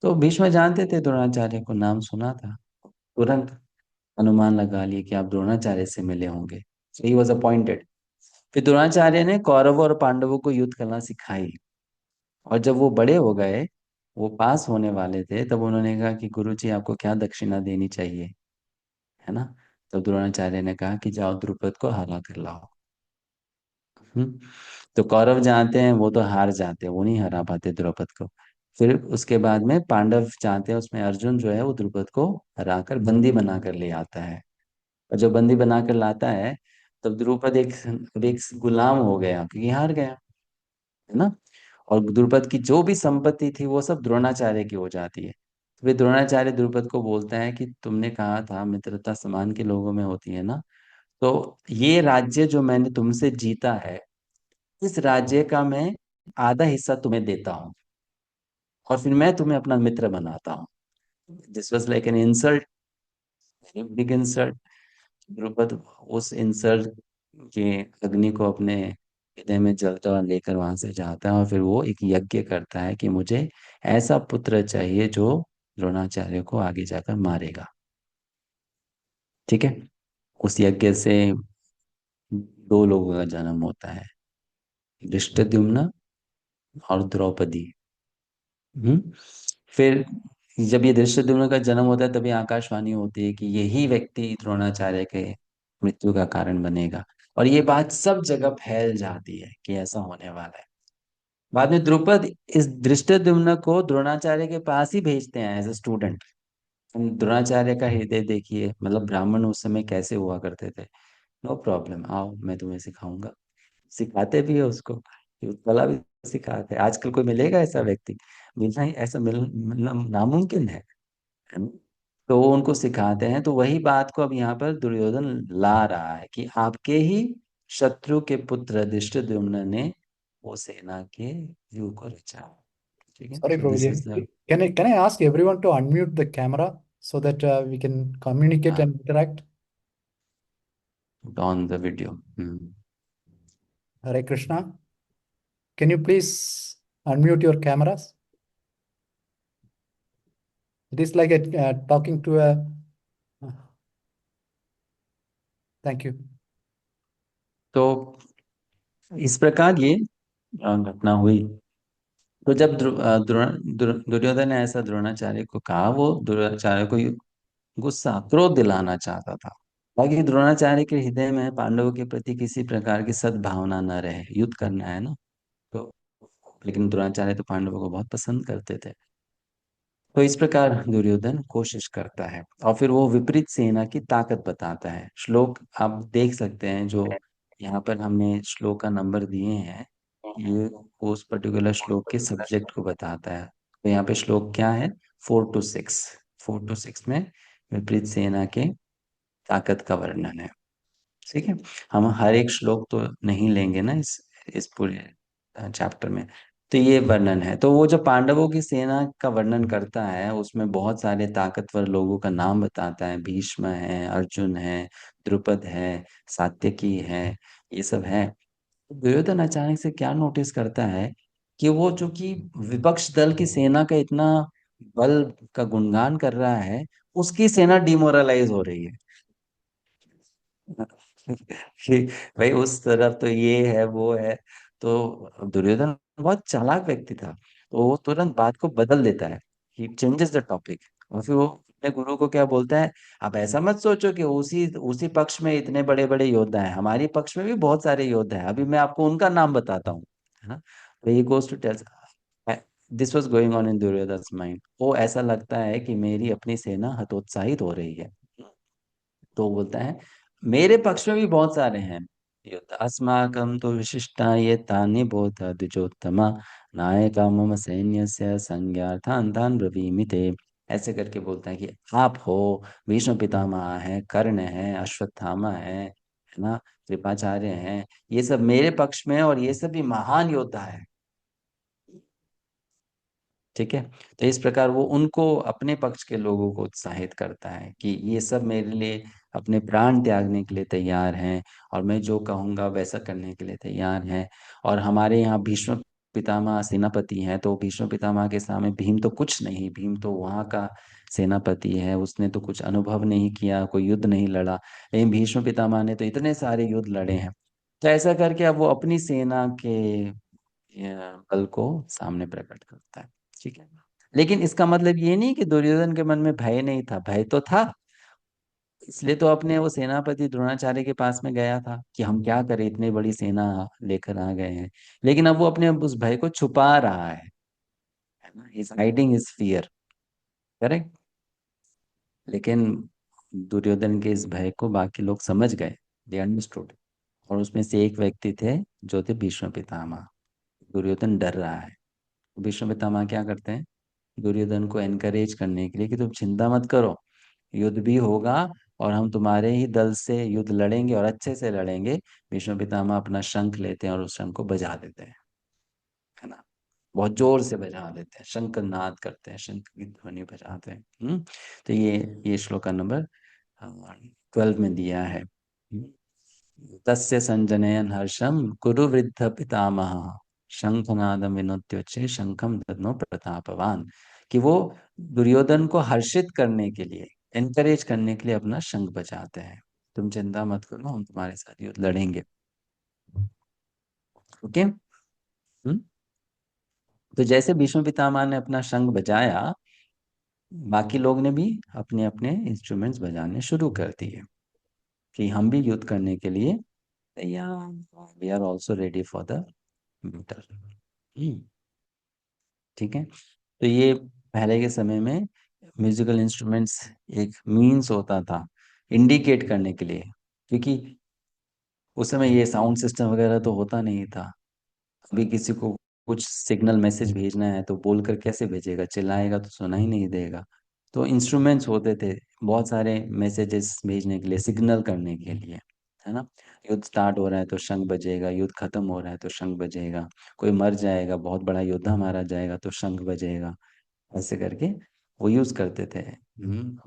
तो भीष्म जानते थे, द्रोणाचार्य को नाम सुना था, तुरंत अनुमान लगा लिए कि आप द्रोणाचार्य से मिले होंगे। सो ही वॉज अपॉइंटेड। फिर द्रोणाचार्य ने कौरवों और पांडवों को युद्ध कला सिखाई। और जब वो बड़े हो गए, वो पास होने वाले थे, तब उन्होंने कहा कि गुरुजी आपको क्या दक्षिणा देनी चाहिए, है ना। तो द्रोणाचार्य ने कहा कि जाओ द्रुपद को हरा कर लाओ। तो कौरव जानते हैं वो तो हार जाते हैं, वो नहीं हरा पाते द्रुपद को। फिर उसके बाद में पांडव चाहते हैं, उसमें अर्जुन जो है वो द्रुपद को हरा कर बंदी बनाकर ले आता है। और जब बंदी बनाकर लाता है, तब द्रुपद एक गुलाम हो गया, क्योंकि हार गया, है ना। और द्रुपद की जो भी संपत्ति थी वो सब द्रोणाचार्य की हो जाती है। तो फिर द्रोणाचार्य द्रुपद को बोलता है कि तुमने कहा था मित्रता समान के लोगों में होती है ना, तो ये राज्य जो मैंने तुमसे जीता है, इस राज्य का मैं आधा हिस्सा तुम्हें देता हूँ, और फिर मैं तुम्हें अपना मित्र बनाता हूँ। This was like an insult, big insult. Drupad उस इंसल्ट के अग्नि को अपने हृदय में जलता हुआ लेकर वहां से जाता है, और फिर वो एक यज्ञ करता है कि मुझे ऐसा पुत्र चाहिए जो द्रोणाचार्य को आगे जाकर मारेगा। ठीक है। उस यज्ञ से दो लोगों का जन्म होता है, धृष्टद्युम्न और द्रौपदी। हम्म। फिर जब ये धृष्टद्युम्न का जन्म होता है, तभी आकाशवाणी होती है कि यही व्यक्ति द्रोणाचार्य के मृत्यु का कारण बनेगा। और ये बात सब जगह फैल जाती है कि ऐसा होने वाला है। बाद में द्रुपद इस धृष्टद्युम्न को द्रोणाचार्य के पास ही भेजते हैं एज ए स्टूडेंट। द्रोणाचार्य का हृदय देखिए, मतलब ब्राह्मण उस समय कैसे हुआ करते थे। नो प्रॉब्लम, आओ मैं तुम्हें सिखाऊंगा। सिखाते भी है उसको, कला भी सिखाते हैं। आजकल कोई मिलेगा ऐसा व्यक्ति, मिलना ही ऐसा मिलना नामुमकिन है ना? तो वो उनको सिखाते हैं। तो वही बात को अब यहाँ पर दुर्योधन ला रहा है कि आपके ही शत्रु के पुत्र धृष्टद्युम्न ने वो सेना के व्यू को रचा। ठीक है, Sorry, so this is Prabhuji. The Can I ask everyone to unmute the camera so that we can communicate and interact? On the video. Hare Krishna. Can you please unmute your cameras? It is like talking to a. Thank you. तो इस प्रकार ये घटना हुई। तो जब दुर्योधन ने ऐसा द्रोणाचार्य को कहा, वो द्रोणाचार्य को गुस्सा क्रोध दिलाना चाहता था, ताकि द्रोणाचार्य के हृदय में पांडवों के प्रति किसी प्रकार की सद्भावना न रहे। युद्ध करना है ना, तो लेकिन द्रोणाचार्य तो पांडवों को बहुत पसंद करते थे। तो इस प्रकार दुर्योधन कोशिश करता है, और फिर वो विपरीत सेना की ताकत बताता है। श्लोक आप देख सकते हैं, जो यहाँ पर हमने श्लोक का नंबर दिए हैं, ये उस पर्टिकुलर श्लोक के सब्जेक्ट को बताता है। तो यहाँ पे श्लोक क्या है, 4 to 6। 4 to 6 में विपरीत सेना के ताकत का वर्णन है। ठीक है। हम हर एक श्लोक तो नहीं लेंगे ना इस पूरे चैप्टर में। तो ये वर्णन है। तो वो जो पांडवों की सेना का वर्णन करता है, उसमें बहुत सारे ताकतवर लोगों का नाम बताता है। भीष्म है, अर्जुन है, द्रुपद है, सात्यकी है, ये सब है। दुर्योधन अचानक से क्या नोटिस करता है कि वो जो कि विपक्ष दल की सेना का इतना बल का गुणगान कर रहा है, उसकी सेना डिमोरलाइज हो रही है। कि भाई उस तरफ तो ये है वो है। तो दुर्योधन बहुत चालाक व्यक्ति था, तो वो तुरंत बात को बदल देता है। ही चेंजेस द टॉपिक। और फिर वो अपने गुरु को क्या बोलता है, आप ऐसा मत सोचो कि उसी उसी पक्ष में इतने बड़े बड़े योद्धा हैं, हमारे पक्ष में भी बहुत सारे योद्धा हैं, अभी मैं आपको उनका नाम बताता हूँ, है ना। तो he goes to tells, this was going on in Duryodhan's mind. वो ऐसा लगता है कि मेरी अपनी सेना हतोत्साहित हो रही है। तो बोलता है मेरे पक्ष में भी बहुत सारे हैं युद्ध, अस्माकं तो विशिष्टा ये तानि बोध द्विजोत्तमा नायका मम सैन्यस्य संज्ञार्थान तान ब्रवीमि ते। ऐसे करके बोलता है कि आप हो, भीष्म पितामह है, कर्ण है, अश्वत्थामा है ना, कृपाचार्य हैं, ये सब मेरे पक्ष में, और ये सब भी महान योद्धा है। ठीक है। तो इस प्रकार वो उनको, अपने पक्ष के लोगों को उत्साहित करता है कि ये सब मेरे लिए अपने प्राण त्यागने के लिए तैयार हैं, और मैं जो कहूँगा वैसा करने के लिए तैयार हैं। और हमारे यहाँ भीष्म पितामह सेनापति हैं, तो भीष्म पितामह के सामने भीम तो कुछ नहीं, भीम तो वहाँ का सेनापति है, उसने तो कुछ अनुभव नहीं किया, कोई युद्ध नहीं लड़ा, लेकिन भीष्म पितामह ने तो इतने सारे युद्ध लड़े हैं। तो ऐसा करके अब वो अपनी सेना के बल को सामने प्रकट करता है। ठीक है। लेकिन इसका मतलब ये नहीं कि दुर्योधन के मन में भय नहीं था, भय तो था। इसलिए तो अपने वो सेनापति द्रोणाचार्य के पास में गया था कि हम क्या करें, इतनी बड़ी सेना लेकर आ गए हैं। लेकिन अब वो अपने उस भय को छुपा रहा है ना, is hiding his fear. Correct. लेकिन दुर्योधन के इस भय को बाकी लोग समझ गए, दे अंडरस्टूड। और उसमें से एक व्यक्ति थे जो थे भीष्म पितामह। दुर्योधन डर रहा है, भीष्म पितामह क्या करते हैं, दुर्योधन को एनकरेज करने के लिए कि तुम चिंता मत करो, युद्ध भी होगा, और हम तुम्हारे ही दल से युद्ध लड़ेंगे, और अच्छे से लड़ेंगे। भीष्म पितामह अपना शंख लेते हैं और उस शंख को बजा देते हैं, है ना, बहुत जोर से बजा देते हैं, शंख नाद करते हैं, शंख की ध्वनि बजाते हैं। तो ये श्लोक नंबर 12 में दिया है। तस्य संजनयन हर्षम कुरु वृद्ध पितामह शंखनादम विनोत्योच्चे शंखम दद्मो प्रतापवान। कि वो दुर्योधन को हर्षित करने के लिए, एनकरेज करने के लिए अपना शंख बजाते हैं, तुम चिंता मत करो, हम तुम्हारे साथ युद्ध लड़ेंगे। ओके। तो जैसे भीष्म पितामह ने अपना शंख बजाया, बाकी लोग ने भी अपने अपने इंस्ट्रूमेंट्स बजाने शुरू कर दिए कि हम भी युद्ध करने के लिए तैयार, we are also ready for the battle. ठीक है। तो ये पहले के समय में म्यूजिकल इंस्ट्रूमेंट्स एक मीन्स होता था इंडिकेट करने के लिए, क्योंकि उस समय ये साउंड सिस्टम वगैरह तो होता नहीं था। अभी किसी को कुछ सिग्नल मैसेज भेजना है तो बोलकर कैसे भेजेगा, चिल्लाएगा तो सुना ही नहीं देगा। तो इंस्ट्रूमेंट्स होते थे बहुत सारे मैसेजेस भेजने के लिए, सिग्नल करने के लिए, है ना। युद्ध स्टार्ट हो रहा है तो शंख बजेगा, युद्ध खत्म हो रहा है तो शंख बजेगा, कोई मर जाएगा, बहुत बड़ा योद्धा मारा जाएगा तो शंख बजेगा। ऐसे करके वो यूज करते थे।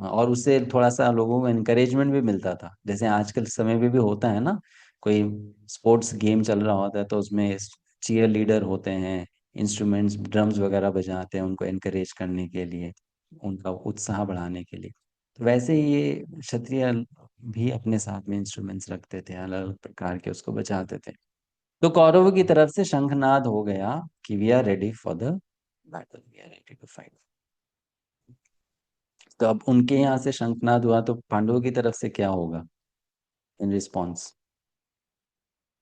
और उससे थोड़ा सा लोगों को एनकरेजमेंट भी मिलता था, जैसे आजकल समय में भी होता है ना, कोई स्पोर्ट्स गेम चल रहा होता है तो उसमें चीयर लीडर होते हैं, इंस्ट्रूमेंट्स ड्रम्स वगैरह बजाते हैं उनको एनकरेज करने के लिए, उनका उत्साह बढ़ाने के लिए। तो वैसे ही ये क्षत्रिय भी अपने साथ में इंस्ट्रूमेंट्स रखते थे, अलग अलग प्रकार के, उसको बजाते थे। तो कौरवों की तरफ से शंखनाद हो गया कि we are ready for the battle, we are ready to fight. तो अब उनके यहाँ से शंखनाद हुआ तो पांडवों की तरफ से क्या होगा इन रिस्पॉन्स?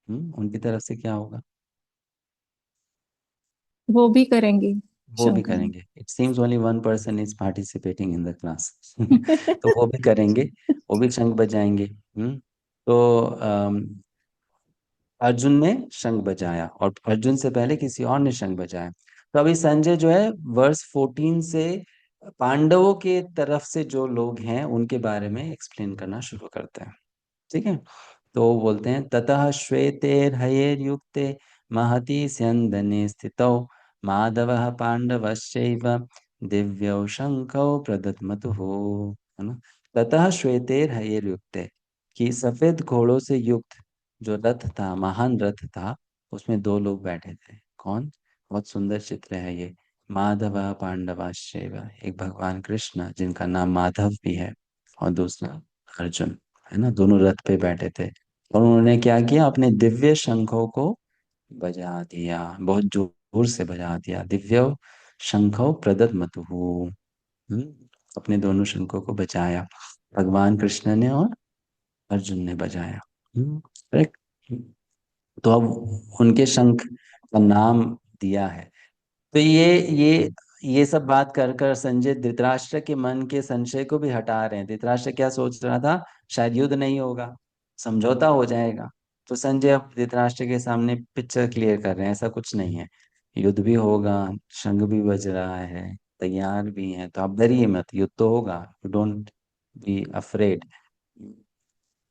उनकी तरफ से क्या होगा? वो भी करेंगे वो भी शंकर। करेंगे। It seems only one person is participating in the class. तो वो भी करेंगे, वो भी शंख बजाएंगे। तो अर्जुन ने शंख बजाया, और अर्जुन से पहले किसी और ने शंख बजाया। तो अभी संजय जो है वर्स 14 से पांडवों के तरफ से जो लोग हैं उनके बारे में एक्सप्लेन करना शुरू करते हैं। ठीक है। तो वो बोलते हैं ततः श्वेतेर्हयैर्युक्ते महति स्यंदने स्थितौ माधवः पांडवश्चैव दिव्यौ शंखौ प्रदद्मतुः। है ना। ततः श्वेतेर्हयैर्युक्ते, कि सफेद घोड़ों से युक्त जो रथ था, महान रथ था, उसमें दो लोग बैठे थे। कौन? बहुत सुंदर चित्र है ये। माधव पांडवाश्चैव, एक भगवान कृष्ण जिनका नाम माधव भी है, और दूसरा अर्जुन, है ना, दोनों रथ पे बैठे थे। और उन्होंने क्या किया, अपने दिव्य शंखों को बजा दिया, बहुत जोर से बजा दिया। दिव्य शंखौ प्रदद्मतुः। अपने दोनों शंखों को बजाया, भगवान कृष्ण ने और अर्जुन ने बजाया। करेक्ट। तो अब उनके शंख का नाम दिया है। तो ये सब बात कर कर संजय धृतराष्ट्र के मन के संशय को भी हटा रहे हैं। धृतराष्ट्र क्या सोच रहा था, शायद युद्ध नहीं होगा, समझौता हो जाएगा। तो संजय अब धृतराष्ट्र के सामने पिक्चर क्लियर कर रहे हैं, ऐसा कुछ नहीं है, युद्ध भी होगा, शंख भी बज रहा है, तैयार भी है, तो आप डरिए मत, युद्ध तो होगा, यू डोंट बी अफ्रेड।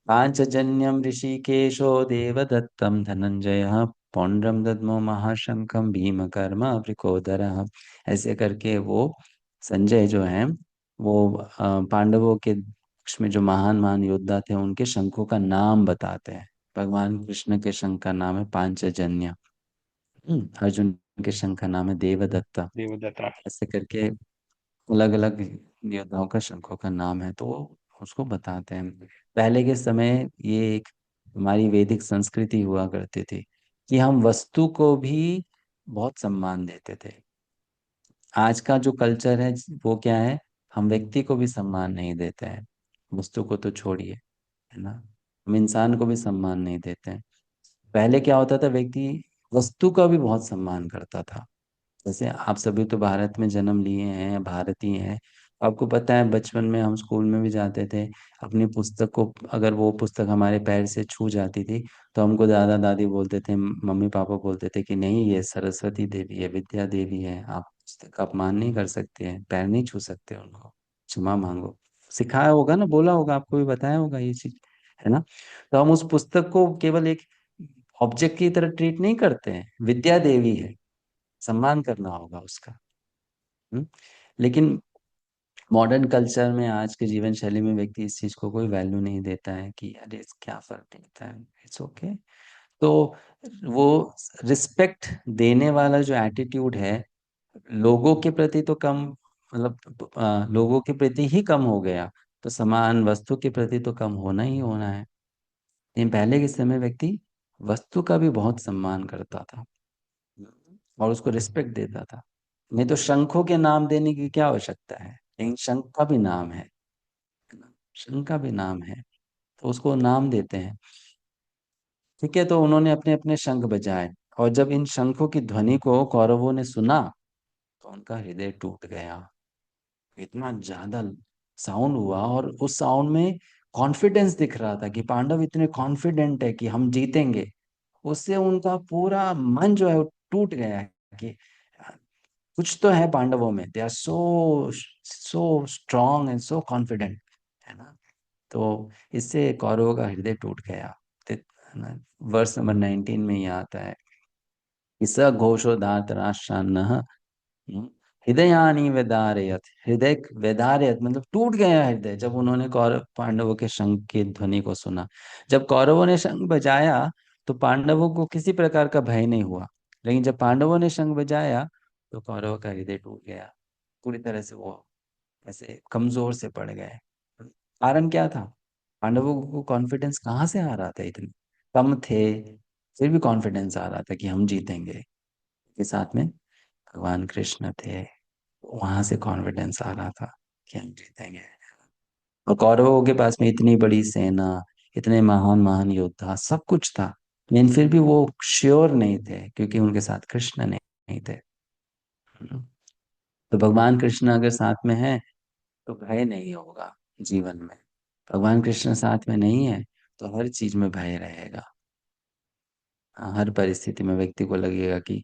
पांचजन्यम ऋषिकेशो देवदत्तम धनंजय पौंड्रम दद्मो महाशंखम भीमकर्म वृकोदरः। ऐसे करके वो संजय जो है वो पांडवों के पक्ष में जो महान महान योद्धा थे उनके शंखों का नाम बताते हैं। भगवान कृष्ण के शंख का नाम है पांचजन्य। अर्जुन के शंख का नाम है देवदत्त। देवदत्ता। ऐसे करके अलग अलग योद्धाओं का शंखों का नाम है, तो वो उसको बताते हैं। पहले के समय ये एक हमारी वैदिक संस्कृति हुआ करती थी कि हम वस्तु को भी बहुत सम्मान देते थे। आज का जो कल्चर है वो क्या है, हम व्यक्ति को भी सम्मान नहीं देते हैं, वस्तु को तो छोड़िए, है ना, हम इंसान को भी सम्मान नहीं देते हैं। पहले क्या होता था, व्यक्ति वस्तु का भी बहुत सम्मान करता था। जैसे आप सभी तो भारत में जन्म लिए हैं, भारतीय हैं, आपको पता है बचपन में हम स्कूल में भी जाते थे, अपनी पुस्तक को अगर वो पुस्तक हमारे पैर से छू जाती थी तो हमको दादा दादी बोलते थे, मम्मी पापा बोलते थे कि नहीं ये सरस्वती देवी है, विद्या देवी है, आप पुस्तक का अपमान नहीं कर सकते हैं, पैर नहीं छू सकते उनको, क्षमा मांगो। सिखाया होगा ना, बोला होगा, आपको भी बताया होगा ये चीज, है ना। तो हम उस पुस्तक को केवल एक ऑब्जेक्ट की तरह ट्रीट नहीं करते हैं, विद्या देवी है, सम्मान करना होगा उसका। हम्म? लेकिन मॉडर्न कल्चर में, आज के जीवन शैली में व्यक्ति इस चीज को कोई वैल्यू नहीं देता है कि अरे क्या फर्क पड़ता है, इट्स ओके। तो वो रिस्पेक्ट देने वाला जो एटीट्यूड है लोगों के प्रति तो कम, मतलब लोगों के प्रति ही कम हो गया, तो समान वस्तु के प्रति तो कम होना ही होना है। लेकिन पहले के समय व्यक्ति वस्तु का भी बहुत सम्मान करता था और उसको रिस्पेक्ट देता था। नहीं तो शंखों के नाम देने की क्या आवश्यकता है, लेकिन शंख का भी नाम है ना? शंख का भी नाम है, तो उसको नाम देते हैं। ठीक है, तो उन्होंने अपने अपने शंख बजाए, और जब इन शंखों की ध्वनि को कौरवों ने सुना तो उनका हृदय टूट गया। इतना ज्यादा साउंड हुआ, और उस साउंड में कॉन्फिडेंस दिख रहा था कि पांडव इतने कॉन्फिडेंट है कि हम जीतेंगे। उससे उनका पूरा मन जो है वो टूट गया है कि कुछ तो है पांडवों में, they are so so strong and so confident, है ना। तो इससे कौरवों का हृदय टूट गया। है ना? वर्ष नंबर 19 में ये आता है कि स घोषो धातराष्ट्रान्नः हृदयानि वेदारयत। हृदय वेदारयत मतलब टूट गया हृदय, जब उन्होंने कौरव पांडवों के शंख की ध्वनि को सुना। जब कौरवों ने शंख बजाया तो पांडवों को किसी प्रकार का भय नहीं हुआ, लेकिन जब पांडवों ने शंख बजाया तो कौरवों का हृदय टूट गया, पूरी तरह से वो ऐसे कमजोर से पड़ गए। कारण क्या था, पांडवों को कॉन्फिडेंस कहाँ से आ रहा था, इतने कम थे फिर भी कॉन्फिडेंस आ रहा था कि हम जीतेंगे, के साथ में भगवान कृष्ण थे, वहां से कॉन्फिडेंस आ रहा था कि हम जीतेंगे। और कौरवों के पास में इतनी बड़ी सेना, इतने महान महान योद्धा, सब कुछ था, लेकिन फिर भी वो श्योर नहीं थे क्योंकि उनके साथ कृष्ण नहीं थे। तो भगवान कृष्ण अगर साथ में है तो भय नहीं होगा जीवन में। भगवान कृष्ण साथ में नहीं है तो हर चीज में भय रहेगा। हर परिस्थिति में व्यक्ति को लगेगा कि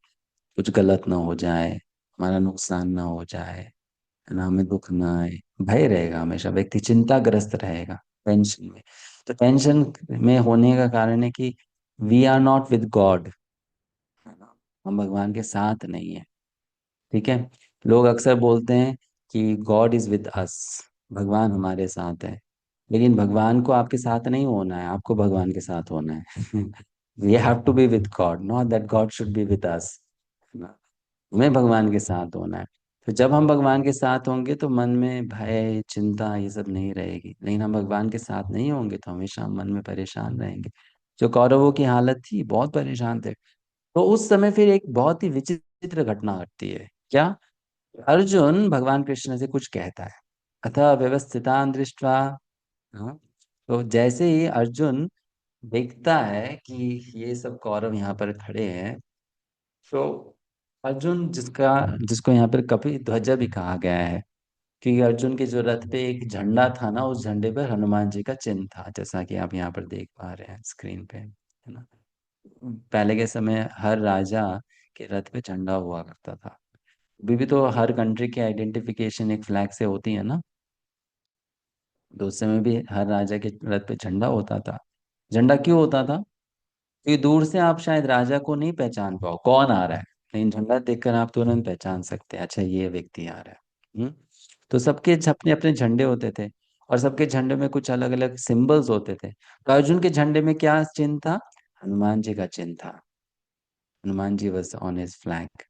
कुछ गलत ना हो जाए, हमारा नुकसान ना हो जाए, है ना, हमें दुख ना आए, भय रहेगा हमेशा, व्यक्ति चिंताग्रस्त रहेगा टेंशन में। तो टेंशन में होने का कारण है कि we are not with God, है ना, हम भगवान के साथ नहीं है। ठीक है, लोग अक्सर बोलते हैं कि गॉड इज विद अस, भगवान हमारे साथ है, लेकिन भगवान को आपके साथ नहीं होना है, आपको भगवान के साथ होना है। We have to be with God, not that God should be with us. हमें भगवान के साथ होना है। तो जब हम भगवान के साथ होंगे तो मन में भय चिंता ये सब नहीं रहेगी, लेकिन हम भगवान के साथ नहीं होंगे तो हमेशा हम मन में परेशान रहेंगे। जो कौरवों की हालत थी, बहुत परेशान थे। तो उस समय फिर एक बहुत ही विचित्र घटना घटती है। क्या, अर्जुन भगवान कृष्ण से कुछ कहता है, अतः व्यवस्थितान दृष्ट्वा। हाँ, तो जैसे ही अर्जुन देखता है कि ये सब कौरव यहाँ पर खड़े हैं, तो अर्जुन जिसका जिसको यहाँ पर कपि ध्वजा भी कहा गया है, क्योंकि अर्जुन के जो रथ पे एक झंडा था ना, उस झंडे पर हनुमान जी का चिन्ह था, जैसा कि आप यहाँ पर देख पा रहे हैं स्क्रीन पे, है ना। पहले के समय हर राजा के रथ पे झंडा हुआ करता था। अभी भी तो हर कंट्री की आइडेंटिफिकेशन एक फ्लैग से होती है ना, तो उस समय भी हर राजा के रथ पे झंडा होता था। झंडा क्यों होता था? क्योंकि दूर से आप शायद राजा को नहीं पहचान पाओ कौन आ रहा है, लेकिन झंडा देखकर आप तुरंत पहचान सकते हैं, अच्छा ये व्यक्ति आ रहा है। तो सबके अपने अपने झंडे होते थे, और सबके झंडे में कुछ अलग अलग सिंबल्स होते थे। तो अर्जुन के झंडे में क्या चिन्ह था? हनुमान जी का चिन्ह था। Hanuman ji was on his flag.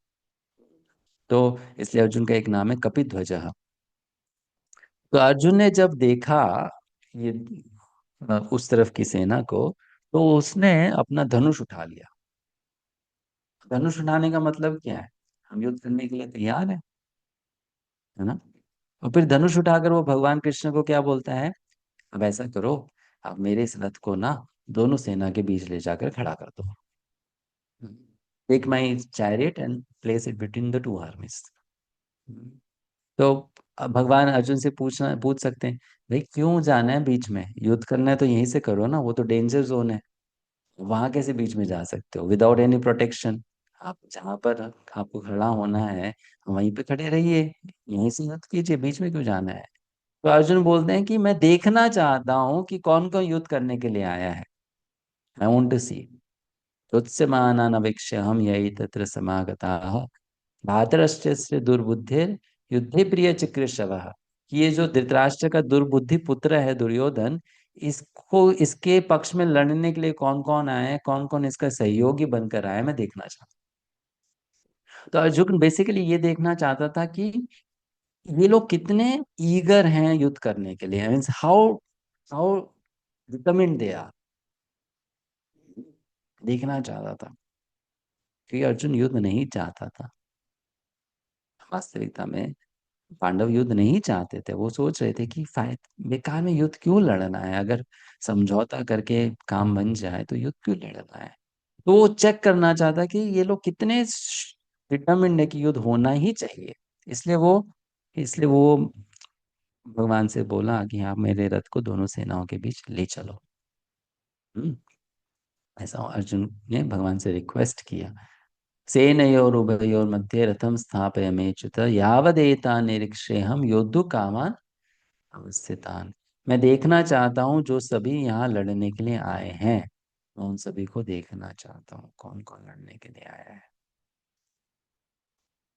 तो इसलिए अर्जुन का एक नाम है कपिध्वज। तो अर्जुन ने जब देखा ये उस तरफ की सेना को, तो उसने अपना धनुष उठा लिया। धनुष उठाने का मतलब क्या है? हम युद्ध करने के लिए तैयार है ना। और फिर धनुष उठाकर वो भगवान कृष्ण को क्या बोलता है? अब ऐसा करो, अब मेरे इस रथ को ना दोनों सेना के बीच ले जाकर खड़ा कर दो। Take my chariot and place it between the two armies. तो अब भगवान अर्जुन से पूछ सकते हैं, भाई क्यों जाना है बीच में? युद्ध करना है तो यहीं से करो ना, वो तो डेंजर जोन है। वहां कैसे बीच में जा सकते हो विदाउट एनी प्रोटेक्शन? आप जहां पर आपको खड़ा होना है वहीं पे खड़े रहिए, यहीं से युद्ध कीजिए, बीच में क्यों जाना है? तो अर्जुन बोलते हैं कि मैं देखना चाहता हूँ कि कौन कौन युद्ध करने के लिए आया है। आई वॉन्ट टू सी तुत्समानानवेक्ष्य हम यही तत्र समागताः धातराष्ट्रस्य दुर्बुद्धेर युद्धे प्रिय चिकीर्षवः। कि ये जो धृतराष्ट्र का दुर्बुद्धि पुत्र है दुर्योधन, इसको इसके पक्ष में लड़ने के लिए कौन कौन आए हैं, कौन कौन इसका सहयोगी बनकर आया है, मैं देखना चाहता हूँ। तो अर्जुन बेसिकली ये देखना चाहता था कि ये लोग कितने ईगर हैं युद्ध करने के लिए, means how how determined they are, देखना चाहता था। क्योंकि अर्जुन युद्ध नहीं चाहता था। वास्तविकता में पांडव युद्ध नहीं चाहते थे, वो सोच रहे थे कि फायदा बेकार में युद्ध क्यों लड़ना है, अगर समझौता करके काम बन जाए तो युद्ध क्यों लड़ना है। तो वो चेक करना चाहता कि ये लोग कितने डिटरमिन्ड है कि युद्ध होना ही चाहिए। इसलिए वो भगवान से बोला कि आप मेरे रथ को दोनों सेनाओं के बीच ले चलो। हम्म, ऐसा अर्जुन ने भगवान से रिक्वेस्ट किया। सेनयोरुभयोर्मध्ये रथम स्थापयामेच्युत यावदेता निरीक्षेऽहं योद्धु कामान् अवस्थितान। मैं देखना चाहता हूँ जो सभी यहाँ लड़ने के लिए आए हैं, मैं उन सभी को देखना चाहता हूँ कौन कौन लड़ने के लिए आया है।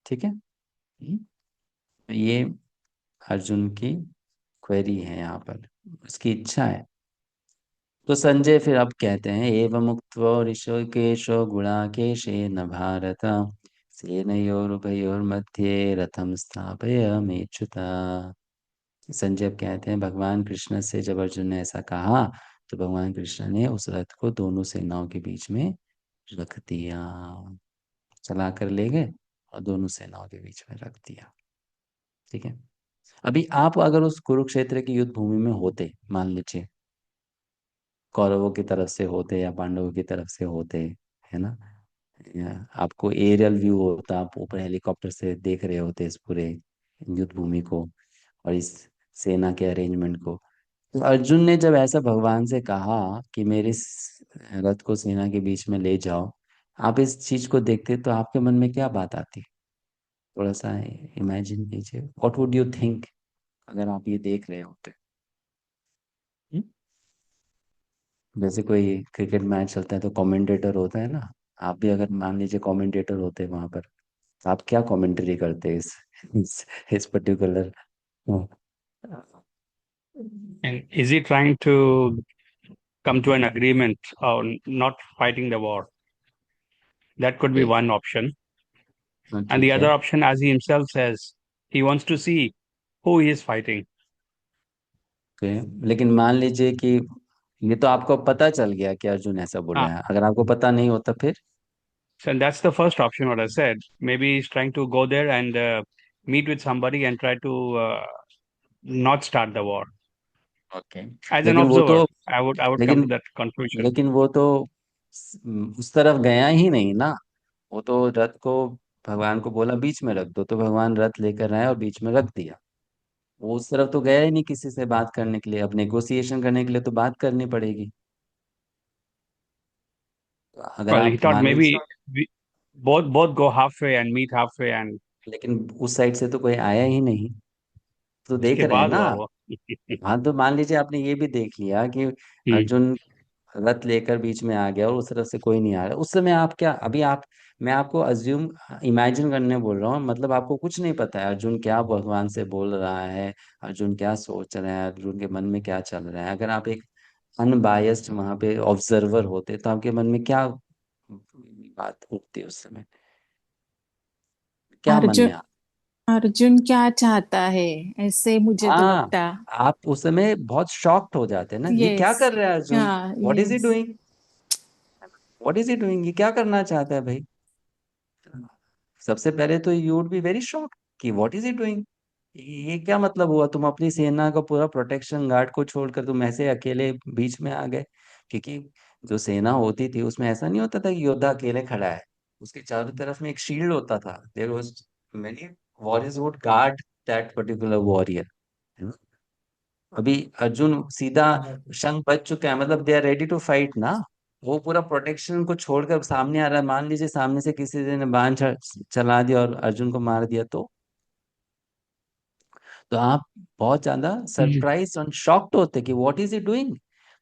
ठीक है। तो ये अर्जुन की क्वेरी है यहाँ पर, उसकी इच्छा है। तो संजय फिर अब कहते हैं, एवं उक्त्वा ऋषिकेशो गुणाकेशेन भारत सेनयोरुभयोर्मध्ये रथम स्थापयामेच्युत। संजय अब कहते हैं, भगवान कृष्ण से जब अर्जुन ने ऐसा कहा, तो भगवान कृष्ण ने उस रथ को दोनों सेनाओं के बीच में रख दिया, चला कर ले गए और दोनों सेनाओं के बीच में रख दिया। ठीक है। अभी आप अगर उस कुरुक्षेत्र की युद्ध भूमि में होते, मान लीजिए कौरवों की तरफ से होते या पांडवों की तरफ से होते, है ना, या आपको एरियल व्यू होता, आप ऊपर हेलीकॉप्टर से देख रहे होते इस पूरे युद्ध भूमि को और इस सेना के अरेंजमेंट को। तो अर्जुन ने जब ऐसा भगवान से कहा कि मेरे इस रथ को सेना के बीच में ले जाओ, आप इस चीज को देखते तो आपके मन में क्या बात आती? थोड़ा सा इमेजिन कीजिए, व्हाट वुड यू थिंक अगर आप ये देख रहे होते? हम्म? जैसे कोई क्रिकेट मैच चलता है तो कमेंटेटर होता है ना, आप भी अगर मान लीजिए कमेंटेटर होते वहां पर, तो आप क्या कमेंट्री करते इस particular? And is he trying to come to an agreement or not fighting the war? That could be one option. And the ठीक है। other option, as he himself says, he wants to see who he is fighting. Okay, लेकिन मान लीजिए कि ये तो आपको पता चल गया कि अर्जुन ऐसा बोल Ah, रहा है, अगर आपको पता नहीं होता फिर? so that's the first option, what I said. Maybe he's trying to go there and meet with somebody and try to not start the war. Okay. As an लेकिन वो observer, तो I would come to लेकिन that conclusion. लेकिन वो तो उस तरफ गया ही नहीं ना। वो तो रथ को भगवान को बोला बीच में रख दो, तो भगवान रथ लेकर आए और बीच में रख दिया। वो उस तरफ तो गया ही नहीं किसी से बात करने के लिए, अब नेगोशिएशन करने के लिए तो बात करनी पड़ेगी। तो अगर Well, he आप thought मान लीजिए, maybe both go halfway and meet halfway, and लेकिन उस साइड से तो कोई आया ही नहीं, तो देख उसके रहे हैं बाद ना। हुआ वो। हाँ, तो मान लीजिए आपने ये भी देख लिया कि हम्म, अर्जुन रथ लेकर बीच में आ गया और उस तरफ से कोई नहीं आ रहा, उस समय आप क्या, अभी आप, मैं आपको अज्यूम इमेजिन करने बोल रहा हूँ, मतलब आपको कुछ नहीं पता है अर्जुन क्या भगवान से बोल रहा है, अर्जुन क्या सोच रहा है, अर्जुन के मन में क्या चल रहा है। अगर आप एक अनबायस्ड वहां पे ऑब्जर्वर होते तो आपके मन में क्या बात उठती उस समय, क्या मन अर्जुन में आ। अर्जुन क्या चाहता है, ऐसे मुझे तो हाँ, लगता। आप उस समय बहुत शॉक्ड हो जाते हैं ना, ये क्या यस। कर रहा है अर्जुन, हाँ, what is he yes. Doing, what is he doing, ये क्या करना चाहता है भाई। सबसे पहले तो you would be very shocked कि व्हाट इज ही डूइंग, ये क्या मतलब हुआ, तुम अपनी सेना का पूरा प्रोटेक्शन गार्ड को छोड़कर तुम ऐसे अकेले बीच में आ गए। क्योंकि जो सेना होती थी उसमें ऐसा नहीं होता था कि योद्धा अकेले खड़ा है, उसके चारों तरफ में एक शील्ड होता था, there was many warriors would guard that particular warrior. अभी अर्जुन सीधा शंख बज चुका है, मतलब they are ready to fight ना, वो पूरा प्रोटेक्शन को छोड़कर सामने आ रहा है। मान लीजिए सामने से किसी ने बाण चला दिया और अर्जुन को मार दिया, तो आप बहुत ज्यादा हम्म, सरप्राइज और शॉक्ड होते कि व्हाट इज ही डूइंग।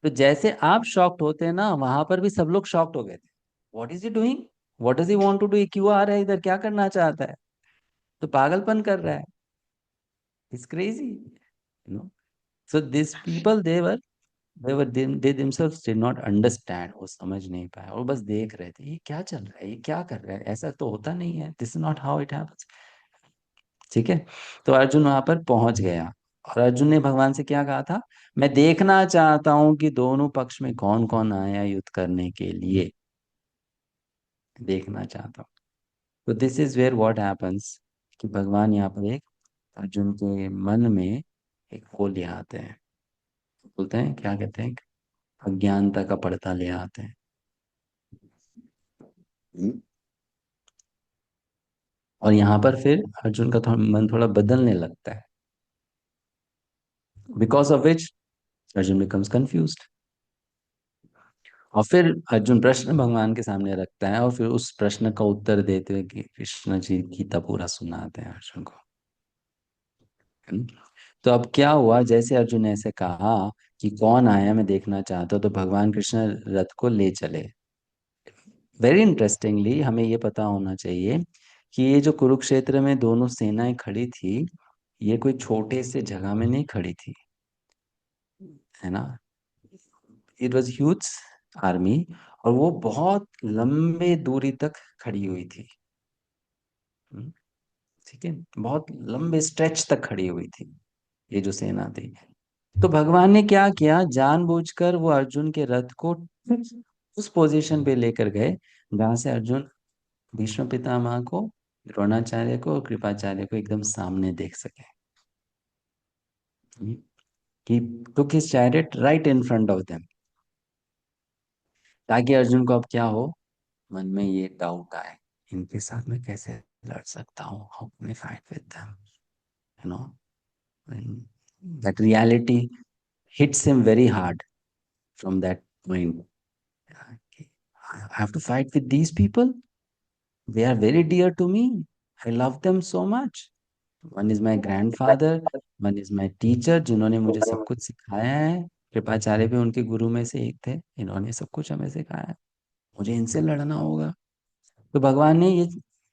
तो जैसे आप शॉक्ड होते हैं ना, वहां पर भी सब लोग शॉक्ड हो गए थे, what is he doing, what does he want to do, क्यों आ रहा है इधर, क्या करना चाहता है, तो पागलपन कर रहा है, it's crazy, you know. So this people they themselves did not understand, वो समझ नहीं पाए और बस देख रहे थे ये क्या चल रहा है, ये क्या कर रहा है, ऐसा तो होता नहीं है, this is not how it happens. ठीक है। तो अर्जुन वहां पर पहुंच गया और अर्जुन ने भगवान से क्या कहा था, मैं देखना चाहता हूं कि दोनों पक्ष में कौन कौन आया युद्ध करने के लिए, देखना चाहता हूँ। तो this is where what happens, कि भगवान यहाँ पर एक अर्जुन के मन में एक वो ले आते हैं, बोलते हैं क्या कहते हैं, अज्ञानता का पर्दा ले आते हैं। हम्म। और यहाँ पर फिर अर्जुन का मन थोड़ा बदलने लगता है, because of which Arjun becomes confuse. और फिर अर्जुन प्रश्न भगवान के सामने रखता है और फिर उस प्रश्न का उत्तर देते हुए कि कृष्ण जी गीता पूरा सुनाते हैं अर्जुन को। हम्म। तो अब क्या हुआ, जैसे अर्जुन ने ऐसे कहा कि कौन आया मैं देखना चाहता हूँ, तो भगवान कृष्ण रथ को ले चले। वेरी इंटरेस्टिंगली हमें ये पता होना चाहिए कि ये जो कुरुक्षेत्र में दोनों सेनाएं खड़ी थी, ये कोई छोटे से जगह में नहीं खड़ी थी, है ना। इट वॉज ह्यूज आर्मी, और वो बहुत लंबे दूरी तक खड़ी हुई थी। हम्म, ठीक है, बहुत लंबे स्ट्रेच तक खड़ी हुई थी ये जो सेना थी। तो भगवान ने क्या किया, जानबूझकर वो अर्जुन के रथ को उस पोजीशन पे लेकर गए जहां से अर्जुन भीष्म पितामह को, द्रोणाचार्य को और कृपाचार्य को एकदम सामने देख सके। कि took his chariot right in front of them, ताकि अर्जुन को अब क्या हो, मन में ये डाउट आए, इनके साथ मैं कैसे लड़ सकता हूँ, how can I fight with them, you know. That reality hits him very hard from that point. I have to fight with these people. They are very dear to me. I love them so much. One is my grandfather, one is my teacher, जिन्होंने मुझे सब कुछ सिखाया है। कृपाचार्य भी उनके गुरु में से एक थे, इन्होंने सब कुछ हमें सिखाया है, मुझे इनसे लड़ना होगा। तो भगवान ने ये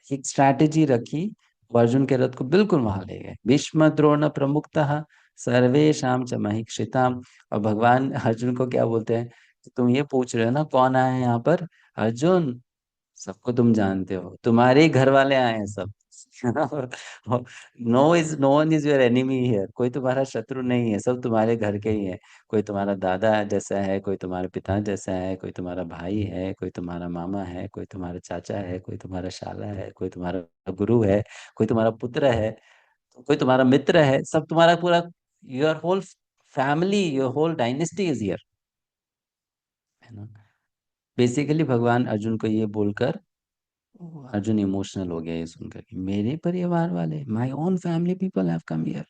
एक स्ट्रैटेजी रखी, वो अर्जुन के रथ को बिल्कुल वहां ले गए। भीष्म द्रोण प्रमुक्तः सर्वेषां च महिक्षिताम्। और भगवान अर्जुन को क्या बोलते हैं, तुम ये पूछ रहे हो ना कौन आया है यहाँ पर, अर्जुन सबको तुम जानते हो, तुम्हारे ही घर वाले आए हैं सब। No one is your enemy here, कोई तुम्हारा शत्रु नहीं है, सब तुम्हारे घर के ही है। कोई तुम्हारा दादा जैसा है, कोई तुम्हारे पिता जैसा है, कोई तुम्हारा भाई है, कोई तुम्हारा मामा है, कोई तुम्हारा चाचा है, कोई तुम्हारा शाला है, कोई तुम्हारा गुरु है, कोई तुम्हारा पुत्र है, कोई तुम्हारा मित्र है, सब तुम्हारा पूरा, your whole family, your whole dynasty is here, है ना। बेसिकली भगवान अर्जुन को ये बोलकर अर्जुन इमोशनल हो गया ये सुनकर, मेरे परिवार वाले, my own family people have come here,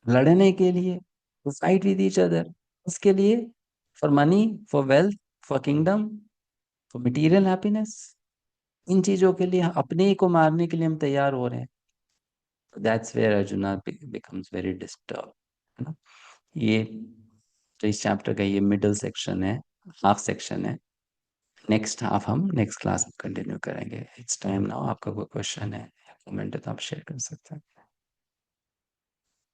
लड़ने के लिए, to fight with each other, उसके लिए, for money, for wealth, for kingdom, for material happiness, इन चीजों के लिए, अपने ही को मारने के लिए हम तैयार हो रहे हैं। That's where Arjuna becomes very disturb, है ना। ये तो इस चैप्टर का ये मिडिल सेक्शन है, हाफ सेक्शन है। नेक्स्ट हाफ हम नेक्स्ट क्लास में कंटिन्यू करेंगे। It's time now. आपका कोई क्वेश्चन है या कमेंट है तो आप शेयर कर सकते हैं।